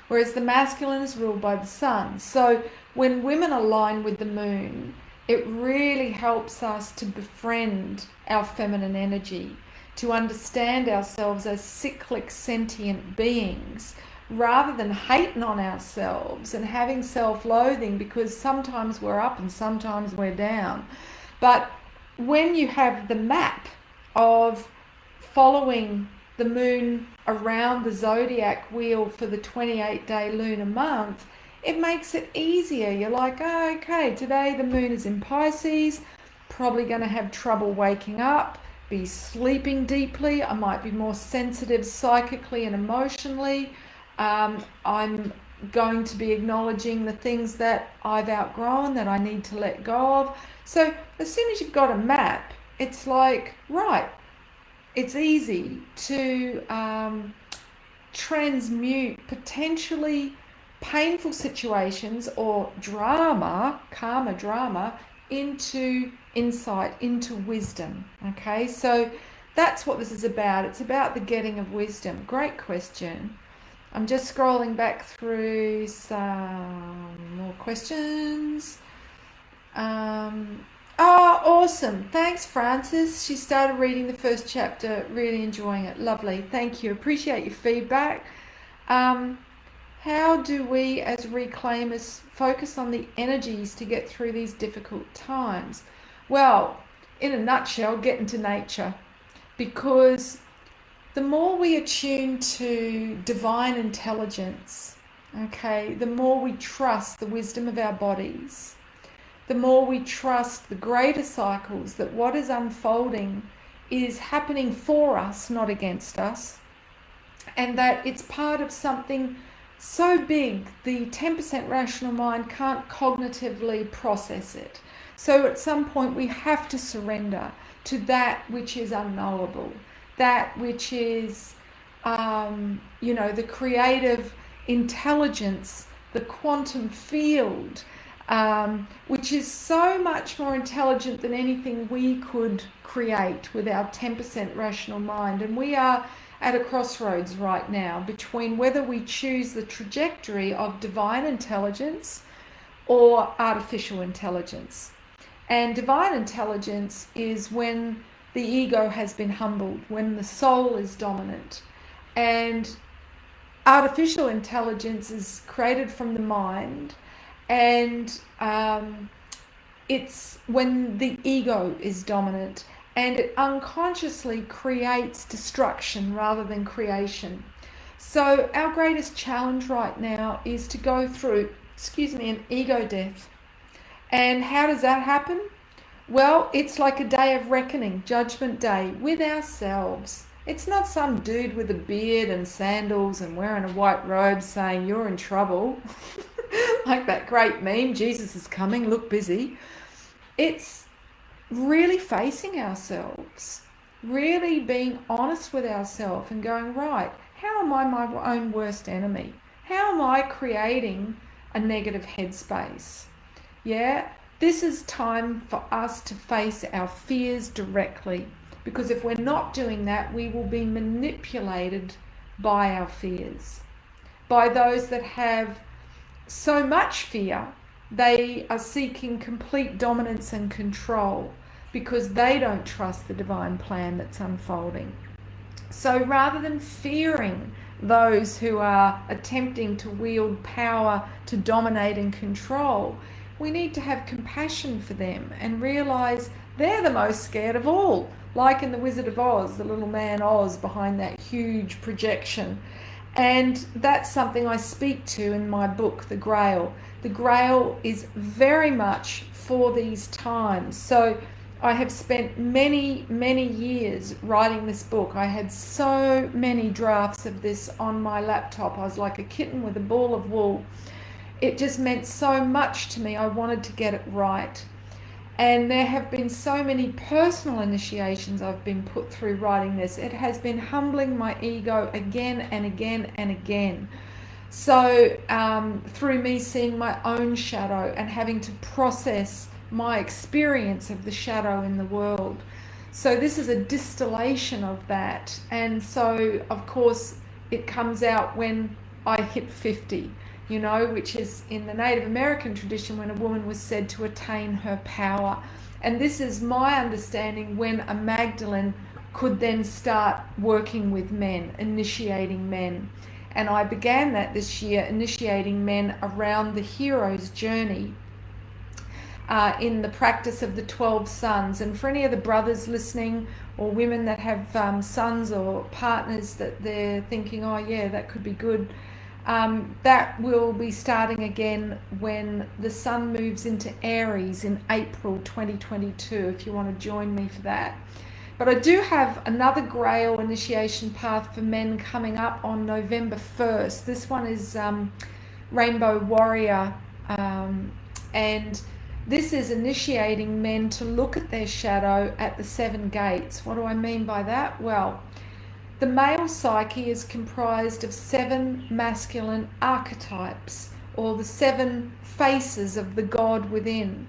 whereas the masculine is ruled by the sun. So when women align with the moon, it really helps us to befriend our feminine energy, to understand ourselves as cyclic sentient beings, rather than hating on ourselves and having self-loathing, because sometimes we're up and sometimes we're down. But when you have the map of following the moon around the zodiac wheel for the 28-day lunar month, it makes it easier. You're like, oh, okay, today the moon is in Pisces, probably going to have trouble waking up, be sleeping deeply. I might be more sensitive psychically and emotionally. I'm going to be acknowledging the things that I've outgrown, that I need to let go of. So as soon as you've got a map, it's like, right, it's easy to transmute potentially painful situations or drama, karma drama, into insight, into wisdom. Okay, so that's what this is about. It's about the getting of wisdom. Great question. I'm just scrolling back through some more questions. Oh, awesome. Thanks, Francis. She started reading the first chapter, really enjoying it. Lovely. Thank you. Appreciate your feedback. How do we as reclaimers focus on the energies to get through these difficult times? Well, in a nutshell, get into nature, because the more we attune to divine intelligence, okay, the more we trust the wisdom of our bodies, the more we trust the greater cycles, that what is unfolding is happening for us, not against us, and that it's part of something so big the 10% rational mind can't cognitively process it. So at some point we have to surrender to that which is unknowable, that which is, the creative intelligence, the quantum field, which is so much more intelligent than anything we could create with our 10% rational mind. And we are at a crossroads right now between whether we choose the trajectory of divine intelligence or artificial intelligence. And divine intelligence is when the ego has been humbled, when the soul is dominant. And artificial intelligence is created from the mind, and it's when the ego is dominant, and it unconsciously creates destruction rather than creation. So our greatest challenge right now is to go through, an ego death. And how does that happen? Well, it's like a day of reckoning, judgment day, with ourselves. It's not some dude with a beard and sandals and wearing a white robe saying you're in trouble. Like that great meme, Jesus is coming, look busy. It's really facing ourselves, really being honest with ourselves and going, right, how am I my own worst enemy? How am I creating a negative headspace? Yeah, this is time for us to face our fears directly, because if we're not doing that, we will be manipulated by our fears, by those that have so much fear. They are seeking complete dominance and control because they don't trust the divine plan that's unfolding. So rather than fearing those who are attempting to wield power to dominate and control, we need to have compassion for them and realize they're the most scared of all. Like in The Wizard of Oz, the little man Oz behind that huge projection. And that's something I speak to in my book, The Grail. The Grail is very much for these times. So I have spent many, many years writing this book. I had so many drafts of this on my laptop. I was like a kitten with a ball of wool. It just meant so much to me. I wanted to get it right. And there have been so many personal initiations I've been put through writing this. It has been humbling my ego again and again and again. So through me seeing my own shadow and having to process my experience of the shadow in the world. So this is a distillation of that. And so, of course, it comes out when I hit 50. Which is in the Native American tradition when a woman was said to attain her power. And this is my understanding when a Magdalene could then start working with men, initiating men. And I began that this year, initiating men around the hero's journey in the practice of the 12 sons. And for any of the brothers listening or women that have sons or partners that they're thinking, oh yeah, that could be good, that will be starting again when the sun moves into Aries in April 2022, if you want to join me for that. But I do have another Grail initiation path for men coming up on November 1st. This one is Rainbow Warrior, and this is initiating men to look at their shadow at the 7 gates. What do I mean by that? Well, the male psyche is comprised of 7 masculine archetypes, or the 7 faces of the God within.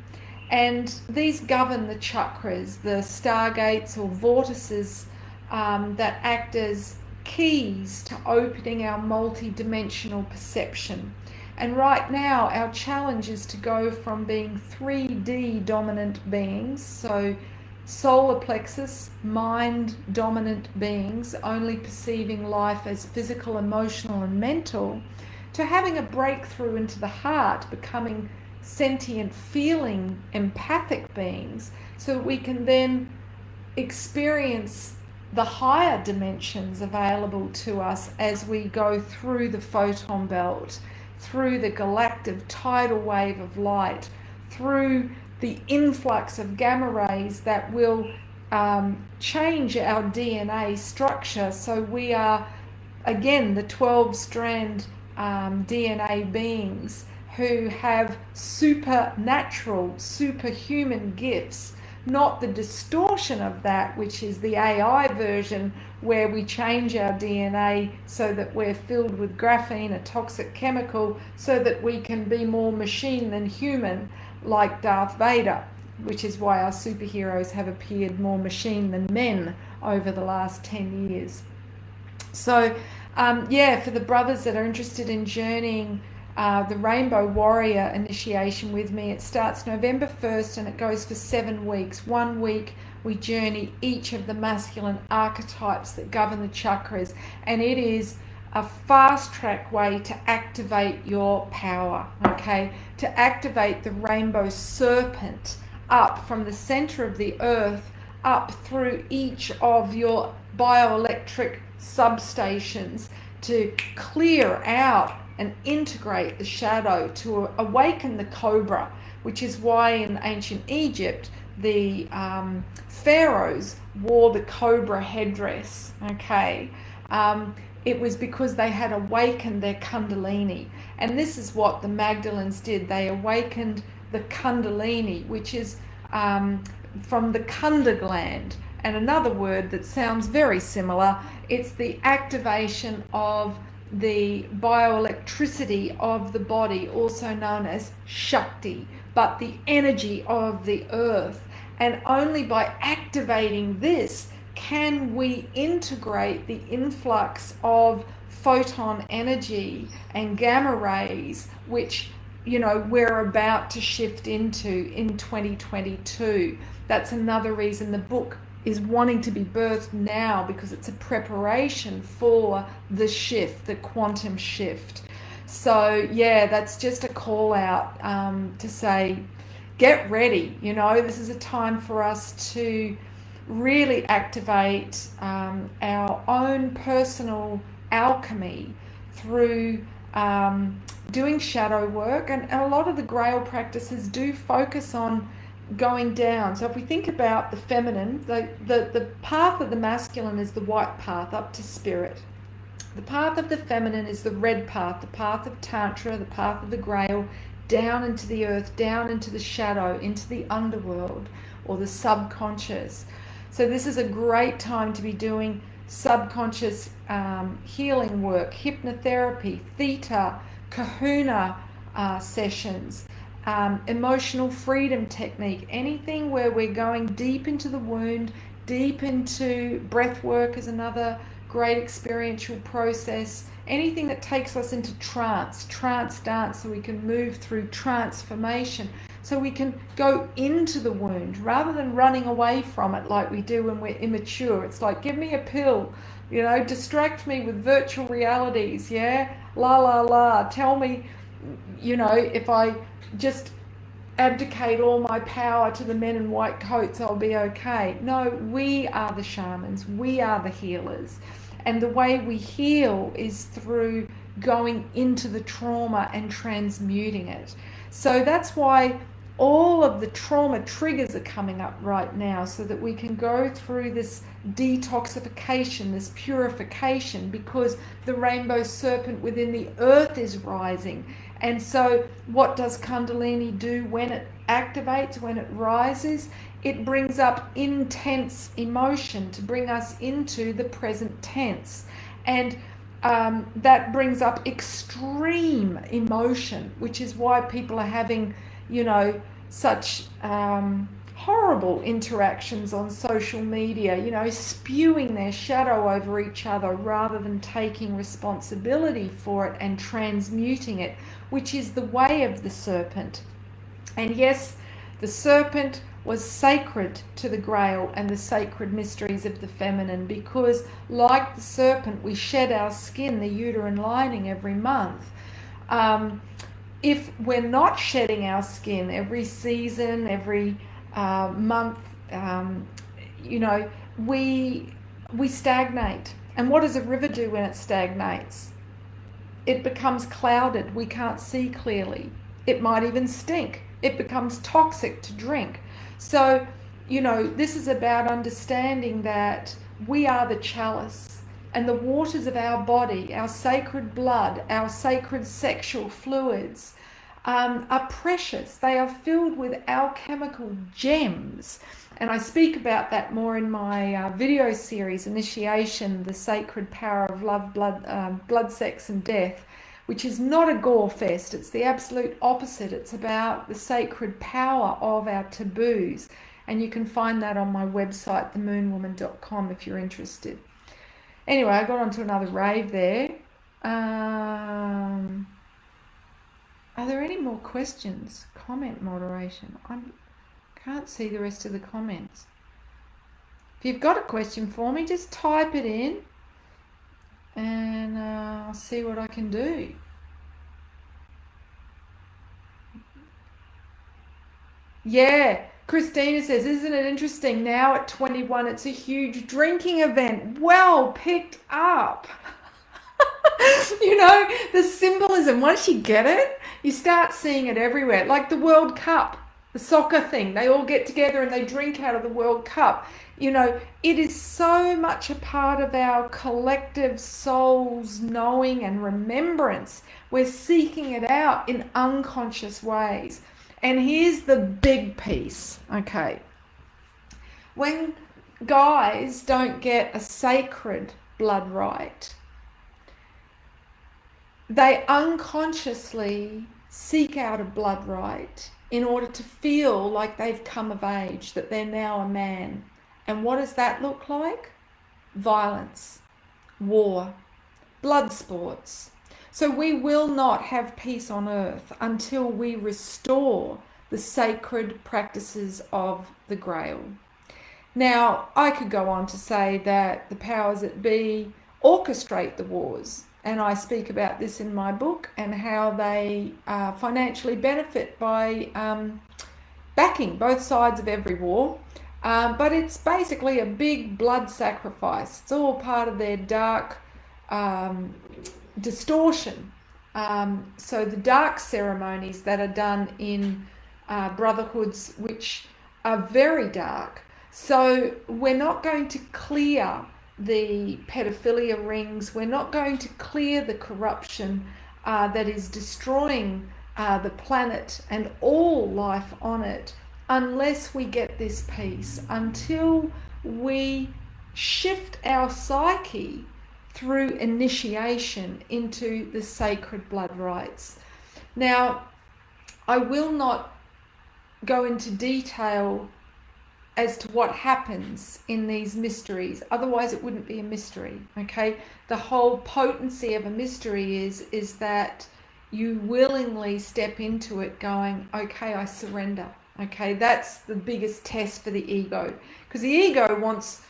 And these govern the chakras, the stargates or vortices that act as keys to opening our multi-dimensional perception. And right now, our challenge is to go from being 3D dominant beings, so solar plexus, mind dominant beings, only perceiving life as physical, emotional, and mental, to having a breakthrough into the heart, becoming sentient, feeling, empathic beings, so we can then experience the higher dimensions available to us as we go through the photon belt, through the galactic tidal wave of light, through the influx of gamma rays that will change our DNA structure, so we are again the 12-strand DNA beings who have supernatural, superhuman gifts, not the distortion of that, which is the AI version where we change our DNA so that we're filled with graphene, a toxic chemical, so that we can be more machine than human, like Darth Vader, which is why our superheroes have appeared more machine than men over the last 10 years. So yeah, for the brothers that are interested in journeying the Rainbow Warrior initiation with me, it starts November 1st and it goes for 7 weeks. 1 week we journey each of the masculine archetypes that govern the chakras, and it is a fast track way to activate your power, okay? To activate the Rainbow Serpent up from the center of the earth, up through each of your bioelectric substations, to clear out and integrate the shadow, to awaken the cobra, which is why in ancient Egypt the pharaohs wore the cobra headdress, okay? It was because they had awakened their kundalini, and this is what the Magdalens did. They awakened the kundalini, which is from the kunda gland, and another word that sounds very similar, it's the activation of the bioelectricity of the body, also known as Shakti, but the energy of the earth. And only by activating this can we integrate the influx of photon energy and gamma rays, which, you know, we're about to shift into in 2022. That's another reason the book is wanting to be birthed now, because it's a preparation for the shift, the quantum shift. So yeah, that's just a call out to say, get ready. You know, this is a time for us to really activate our own personal alchemy through doing shadow work, and a lot of the Grail practices do focus on going down. So if we think about the feminine, the path of the masculine is the white path up to spirit. The path of the feminine is the red path, the path of Tantra, the path of the Grail, down into the earth, down into the shadow, into the underworld or the subconscious. So this is a great time to be doing subconscious healing work, hypnotherapy, theta, kahuna sessions, emotional freedom technique, anything where we're going deep into the wound, deep into breath work is another great experiential process, anything that takes us into trance dance, so we can move through transformation, so we can go into the wound rather than running away from it like we do when we're immature. It's like, give me a pill, you know, distract me with virtual realities, yeah, la la la, tell me, you know, if I just abdicate all my power to the men in white coats, I'll be okay. No, we are the shamans, we are the healers. And the way we heal is through going into the trauma and transmuting it. So that's why all of the trauma triggers are coming up right now, so that we can go through this detoxification, this purification, because the Rainbow Serpent within the earth is rising. And so what does Kundalini do when it activates, when it rises? It brings up intense emotion to bring us into the present tense. And that brings up extreme emotion, which is why people are having, you know, such horrible interactions on social media, you know, spewing their shadow over each other rather than taking responsibility for it and transmuting it, which is the way of the serpent. And yes, the serpent was sacred to the Grail and the sacred mysteries of the feminine, because like the serpent, we shed our skin, the uterine lining, every month. If we're not shedding our skin every season, every month, you know, we stagnate. And what does a river do when it stagnates? It becomes clouded. We can't see clearly. It might even stink. It becomes toxic to drink. So, you know, this is about understanding that we are the chalice, and the waters of our body, our sacred blood, our sacred sexual fluids, are precious. They are filled with alchemical gems. And I speak about that more in my video series, Initiation, The Sacred Power of Love, Blood, Sex and Death, which is not a gore fest. It's the absolute opposite. It's about the sacred power of our taboos. And you can find that on my website, themoonwoman.com, if you're interested. Anyway, I got onto another rave there. Are there any more questions? Comment moderation. I can't see the rest of the comments. If you've got a question for me, just type it in and I'll see what I can do. Yeah, Christina says, isn't it interesting? Now at 21, it's a huge drinking event. Well picked up. You know, the symbolism, once you get it, you start seeing it everywhere. Like the World Cup, the soccer thing, they all get together and they drink out of the World Cup. You know, it is so much a part of our collective soul's knowing and remembrance. We're seeking it out in unconscious ways. And here's the big piece, okay? When guys don't get a sacred blood right, they unconsciously seek out a blood right in order to feel like they've come of age, that they're now a man. And what does that look like? Violence, war, blood sports. So we will not have peace on earth until we restore the sacred practices of the Grail. Now, I could go on to say that the powers that be orchestrate the wars, and I speak about this in my book, and how they financially benefit by backing both sides of every war. But it's basically a big blood sacrifice. It's all part of their dark distortion. So the dark ceremonies that are done in brotherhoods, which are very dark. So we're not going to clear the pedophilia rings. We're not going to clear the corruption that is destroying the planet and all life on it unless we get this peace, until we shift our psyche through initiation into the sacred blood rites. Now, I will not go into detail as to what happens in these mysteries, otherwise it wouldn't be a mystery, okay? The whole potency of a mystery is that you willingly step into it going, okay, I surrender, okay? That's the biggest test for the ego, because the ego wants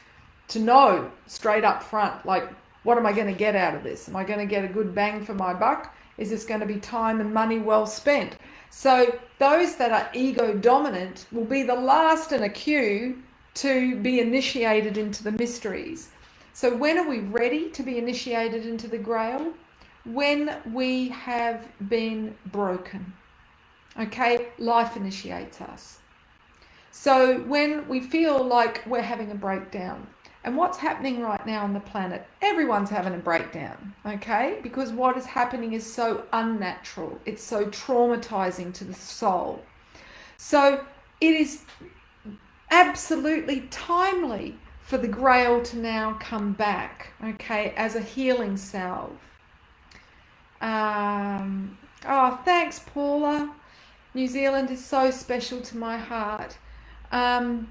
to know straight up front, like, what am I going to get out of this? Am I going to get a good bang for my buck? Is this going to be time and money well spent? So those that are ego dominant will be the last in a queue to be initiated into the mysteries. So when are we ready to be initiated into the Grail? When we have been broken. Okay, life initiates us. So when we feel like we're having a breakdown, and what's happening right now on the planet? Everyone's having a breakdown, okay? Because what is happening is so unnatural. It's so traumatizing to the soul. So it is absolutely timely for the Grail to now come back, okay, as a healing salve. Oh, thanks, Paula. New Zealand is so special to my heart. Um,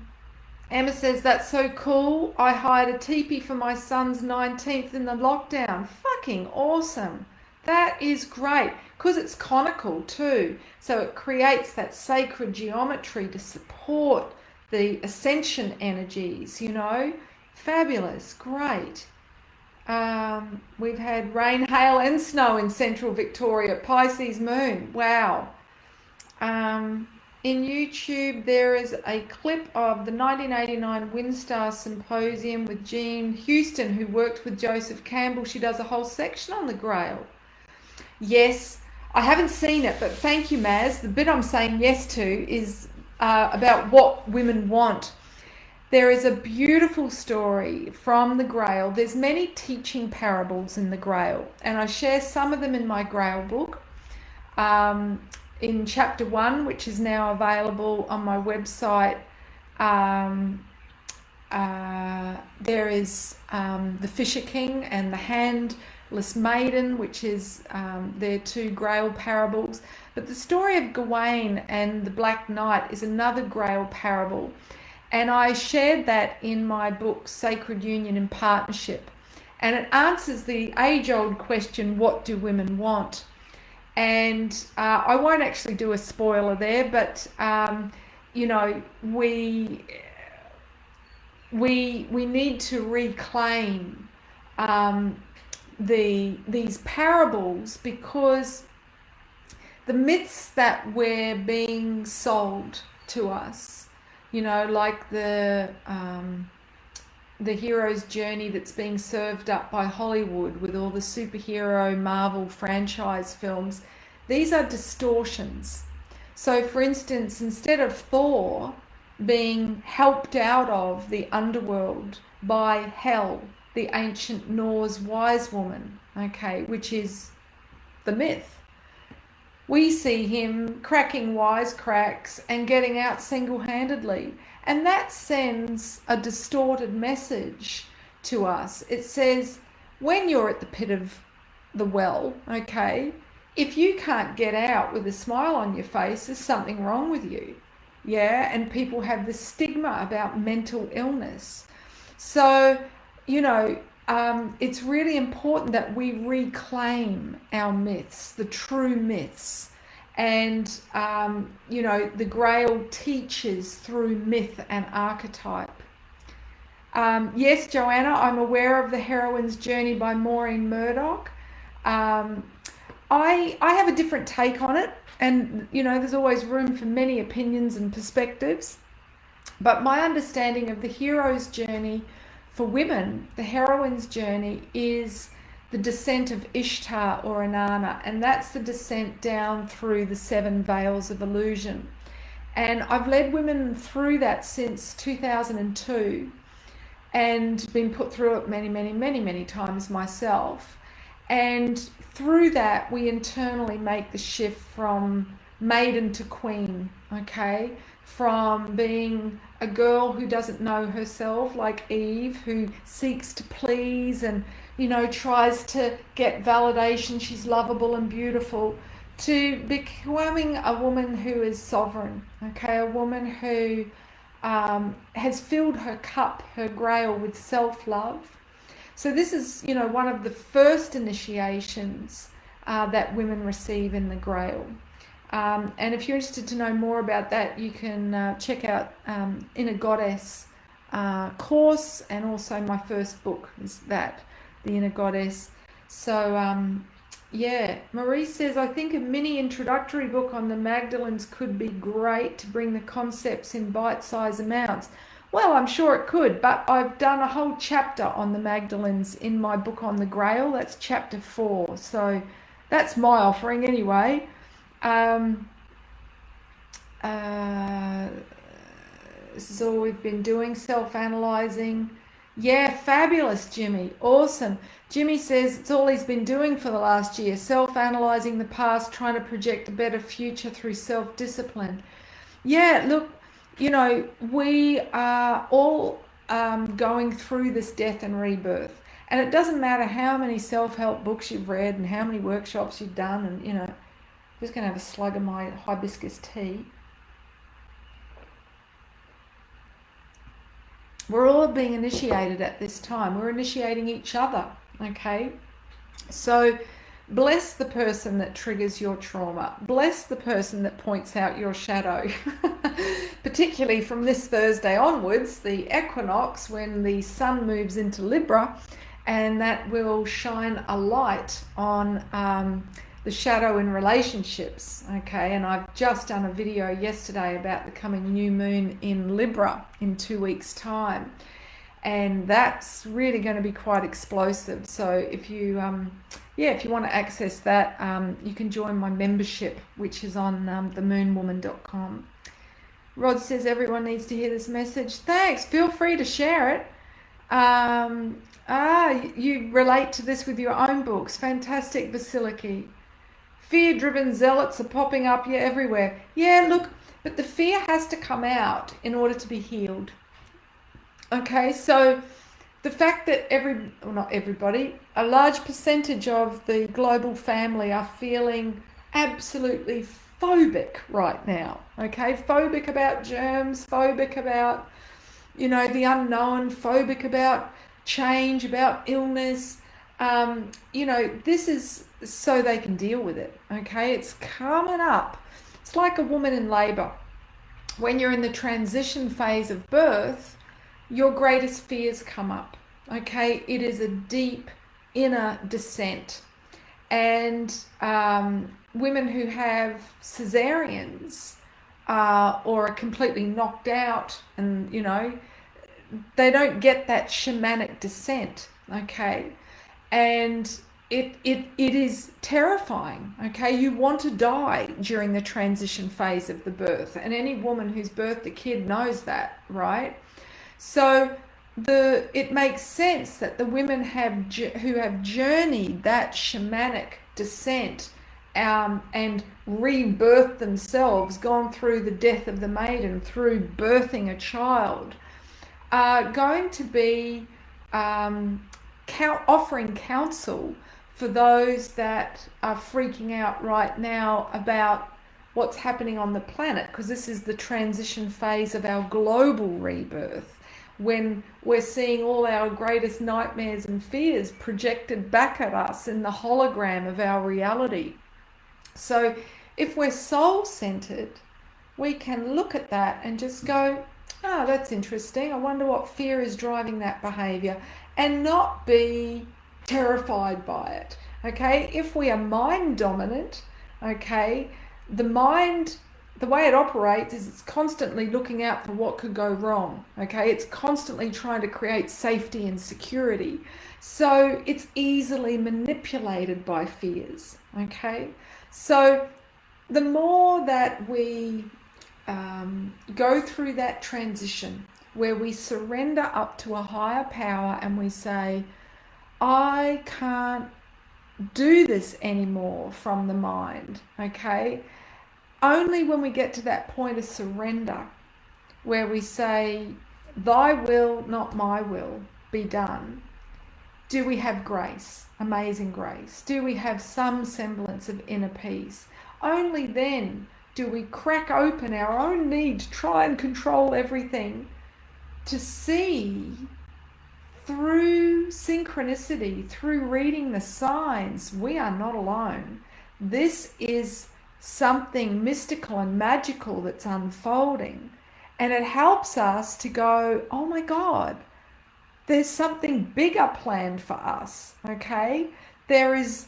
Emma says, that's so cool. I hired a teepee for my son's 19th in the lockdown. Fucking awesome. That is great. Because it's conical too. So it creates that sacred geometry to support the ascension energies, you know. Fabulous. Great. We've had rain, hail and snow in central Victoria. Pisces moon. Wow. In YouTube, there is a clip of the 1989 Windstar Symposium with Jean Houston, who worked with Joseph Campbell. She does a whole section on the Grail. Yes, I haven't seen it, but thank you, Maz. The bit I'm saying yes to is about what women want. There is a beautiful story from the Grail. There's many teaching parables in the Grail, and I share some of them in my Grail book. In chapter 1, which is now available on my website, there is the Fisher King and the Handless Maiden, which is their two Grail parables. But the story of Gawain and the Black Knight is another Grail parable. And I shared that in my book, Sacred Union in Partnership. And it answers the age-old question, what do women want? And I won't actually do a spoiler there, but you know, we need to reclaim these parables, because the myths that we're being sold to us, you know, like the hero's journey that's being served up by Hollywood with all the superhero Marvel franchise films, these are distortions. So for instance, instead of Thor being helped out of the underworld by Hel, the ancient Norse wise woman, okay, which is the myth, we see him cracking wisecracks and getting out single-handedly. And that sends a distorted message to us. It says, when you're at the pit of the well, okay, if you can't get out with a smile on your face, there's something wrong with you. Yeah, and people have this stigma about mental illness. So, you know, it's really important that we reclaim our myths, the true myths. And, you know, the Grail teaches through myth and archetype. Yes, Joanna, I'm aware of The Heroine's Journey by Maureen Murdoch. I have a different take on it. And, you know, there's always room for many opinions and perspectives. But my understanding of the hero's journey for women, the heroine's journey, is the descent of Ishtar or Inanna, and that's the descent down through the 7 veils of illusion. And I've led women through that since 2002 and been put through it many times myself. And through that, we internally make the shift from maiden to queen, okay? From being a girl who doesn't know herself, like Eve, who seeks to please and, you know, tries to get validation, she's lovable and beautiful, to becoming a woman who is sovereign, okay? A woman who has filled her cup, her grail, with self-love. So this is, you know, one of the first initiations that women receive in the Grail. And if you're interested to know more about that, you can check out Inner Goddess course, and also my first book is that, The Inner Goddess. So yeah, Marie says, I think a mini introductory book on the Magdalens could be great to bring the concepts in bite-sized amounts. Well, I'm sure it could, but I've done a whole chapter on the Magdalens in my book on the Grail. That's chapter 4. So that's my offering anyway. This is all we've been doing, self-analyzing. Yeah, fabulous, Jimmy. Awesome. Jimmy says it's all he's been doing for the last year, self-analyzing the past, trying to project a better future through self-discipline. Yeah, look, you know, we are all going through this death and rebirth. And it doesn't matter how many self-help books you've read and how many workshops you've done. And, you know, I'm just going to have a slug of my hibiscus tea. We're all being initiated at this time. We're initiating each other, okay? So bless the person that triggers your trauma. Bless the person that points out your shadow. Particularly from this Thursday onwards, the equinox, when the sun moves into Libra, and that will shine a light on the shadow in relationships, okay? And I've just done a video yesterday about the coming new moon in Libra in 2 weeks' time, and that's really going to be quite explosive. So if you if you want to access that, you can join my membership, which is on themoonwoman.com. Rod says everyone needs to hear this message. Thanks. Feel free to share it. You relate to this with your own books. Fantastic, Vasiliki. Fear-driven zealots are popping up everywhere. Yeah, look, but the fear has to come out in order to be healed. Okay, so the fact that not everybody, a large percentage of the global family are feeling absolutely phobic right now. Okay, phobic about germs, phobic about, the unknown, phobic about change, about illness. This is so they can deal with it. Okay, it's coming up. It's like a woman in labor. When you're in the transition phase of birth, your greatest fears come up. Okay, it is a deep inner descent. And women who have cesareans or are completely knocked out, and they don't get that shamanic descent. Okay, and it is terrifying. Okay, you want to die during the transition phase of the birth, and any woman who's birthed a kid knows that, right? So it makes sense that the women who have journeyed that shamanic descent and rebirthed themselves, gone through the death of the maiden, through birthing a child, are going to be offering counsel for those that are freaking out right now about what's happening on the planet, because this is the transition phase of our global rebirth, when we're seeing all our greatest nightmares and fears projected back at us in the hologram of our reality. So if we're soul-centered, we can look at that and just go, oh, that's interesting. I wonder what fear is driving that behavior, and not be terrified by it. Okay, if we are mind dominant, okay, the mind, the way it operates is it's constantly looking out for what could go wrong. Okay, it's constantly trying to create safety and security. So it's easily manipulated by fears. Okay, so the more that we go through that transition where we surrender up to a higher power and we say, I can't do this anymore from the mind, okay? Only when we get to that point of surrender where we say, thy will, not my will, be done, do we have grace, amazing grace? Do we have some semblance of inner peace? Only then do we crack open our own need to try and control everything, to see through synchronicity, through reading the signs, we are not alone. This is something mystical and magical that's unfolding, and it helps us to go, oh my God, there's something bigger planned for us. Okay, there is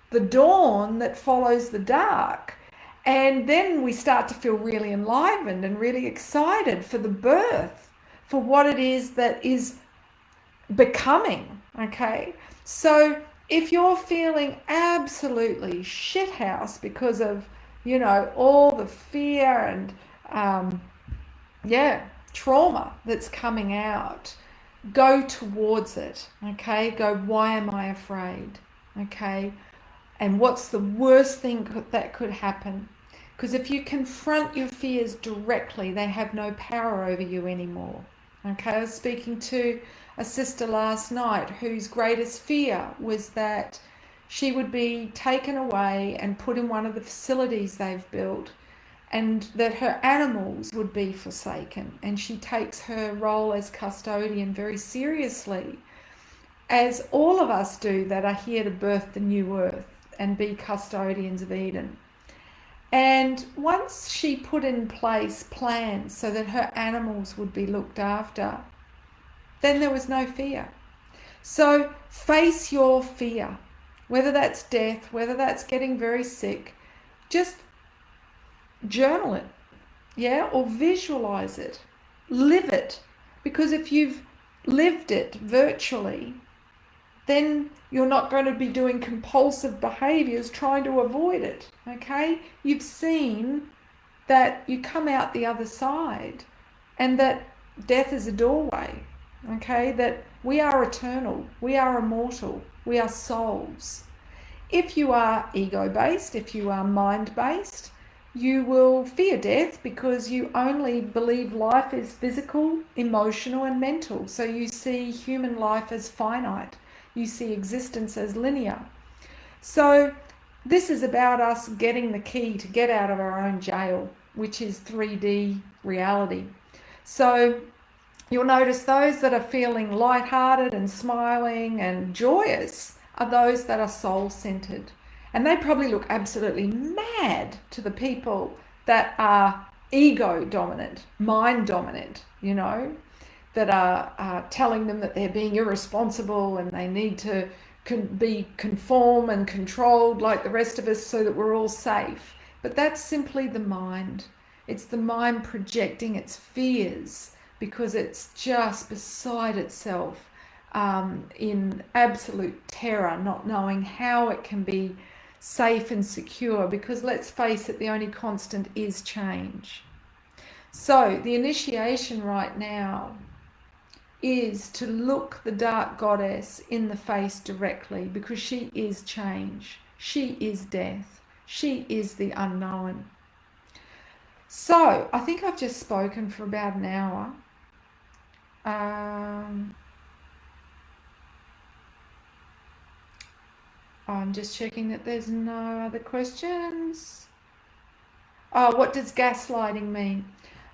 the dawn that follows the dark, and then we start to feel really enlivened and really excited for the birth, for what it is that is becoming. Okay, so if you're feeling absolutely shithouse because of, all the fear and trauma that's coming out, go towards it. Okay, go, why am I afraid? Okay, and what's the worst thing that could happen? Because if you confront your fears directly, they have no power over you anymore. Okay, I was speaking to a sister last night whose greatest fear was that she would be taken away and put in one of the facilities they've built, and that her animals would be forsaken. And she takes her role as custodian very seriously, as all of us do that are here to birth the new earth and be custodians of Eden. And once she put in place plans so that her animals would be looked after, then there was no fear. So face your fear, whether that's death, whether that's getting very sick, just journal it, yeah, or visualize it, live it. Because if you've lived it virtually, then you're not going to be doing compulsive behaviors trying to avoid it, okay? You've seen that you come out the other side and that death is a doorway, okay? That we are eternal, we are immortal, we are souls. If you are ego-based, if you are mind-based, you will fear death because you only believe life is physical, emotional, and mental. So you see human life as finite. You see existence as linear. So this is about us getting the key to get out of our own jail, which is 3D reality. So you'll notice those that are feeling lighthearted and smiling and joyous are those that are soul-centered. And they probably look absolutely mad to the people that are ego-dominant, mind-dominant, you know, that are telling them that they're being irresponsible and they need to be conform and controlled like the rest of us so that we're all safe. But that's simply the mind. It's the mind projecting its fears because it's just beside itself in absolute terror, not knowing how it can be safe and secure, because let's face it, the only constant is change. So the initiation right now is to look the dark goddess in the face directly, because she is change, she is death, she is the unknown. So I think I've just spoken for about an hour. I'm just checking that there's no other questions. Oh, what does gaslighting mean?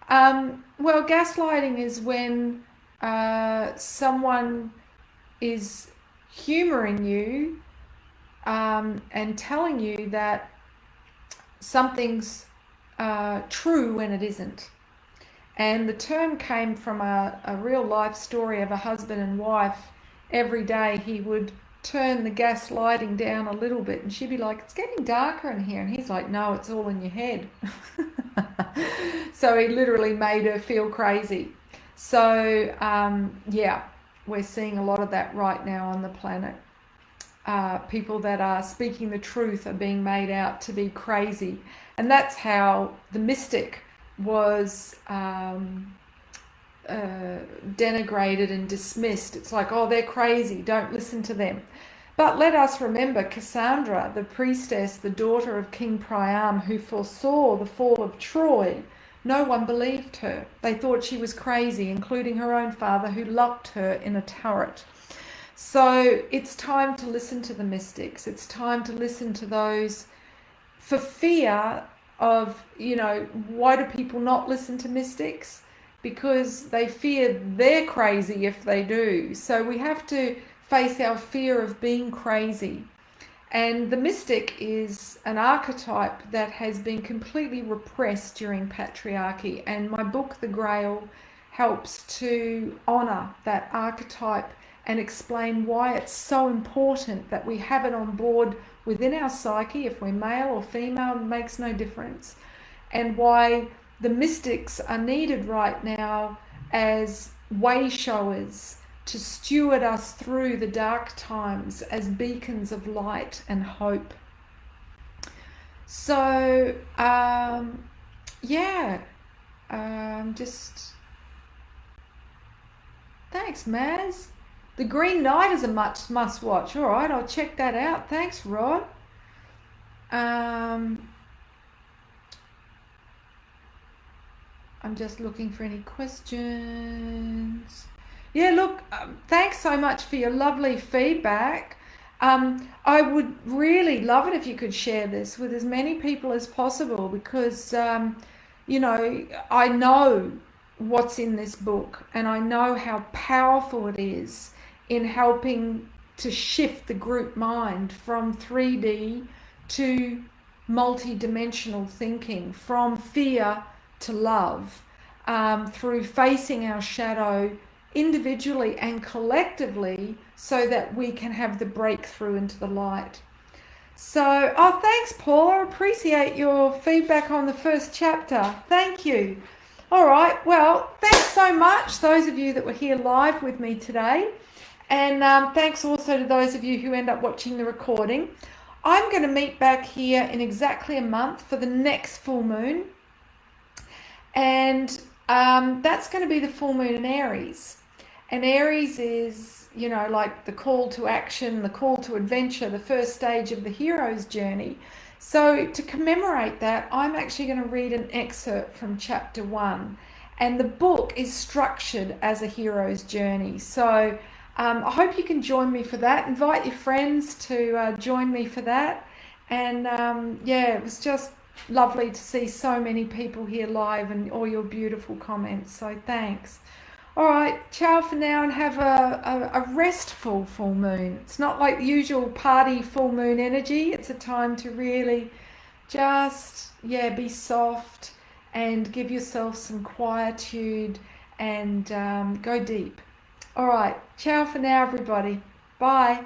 Well, gaslighting is when someone is humoring you and telling you that something's true when it isn't. And the term came from a real life story of a husband and wife. Every day he would turn the gas lighting down a little bit and she'd be like, it's getting darker in here, and he's like, no, it's all in your head. So he literally made her feel crazy. So yeah, we're seeing a lot of that right now on the planet. People that are speaking the truth are being made out to be crazy, and that's how the mystic was denigrated and dismissed. It's like, oh, they're crazy, don't listen to them. But let us remember Cassandra, the priestess, the daughter of King Priam, who foresaw the fall of Troy. No one believed her. They thought she was crazy, including her own father, who locked her in a turret. So it's time to listen to the mystics. It's time to listen to those, for fear of, you know, why do people not listen to mystics? Because they fear they're crazy if they do. So we have to face our fear of being crazy. And the mystic is an archetype that has been completely repressed during patriarchy. And my book, The Grail, helps to honor that archetype and explain why it's so important that we have it on board within our psyche. If we're male or female, it makes no difference. And why the mystics are needed right now as way showers to steward us through the dark times as beacons of light and hope. So, yeah, just thanks, Maz. The Green Knight is a must watch. All right, I'll check that out. Thanks, Rod. I'm just looking for any questions. Yeah, look, thanks so much for your lovely feedback. I would really love it if you could share this with as many people as possible because, I know what's in this book and I know how powerful it is in helping to shift the group mind from 3D to multi-dimensional thinking, from fear to love, through facing our shadow individually and collectively so that we can have the breakthrough into the light. So, oh, thanks, Paula. Appreciate your feedback on the first chapter. Thank you. All right. Well, thanks so much, those of you that were here live with me today. And thanks also to those of you who end up watching the recording. I'm going to meet back here in exactly a month for the next full moon. And that's going to be the full moon in Aries. And Aries is, like the call to action, the call to adventure, the first stage of the hero's journey. So to commemorate that, I'm actually going to read an excerpt from chapter 1. And the book is structured as a hero's journey. So I hope you can join me for that. Invite your friends to join me for that. And it was just lovely to see so many people here live and all your beautiful comments. So thanks. All right, ciao for now and have a restful full moon. It's not like the usual party full moon energy. It's a time to really just, be soft and give yourself some quietude and go deep. All right, ciao for now, everybody. Bye.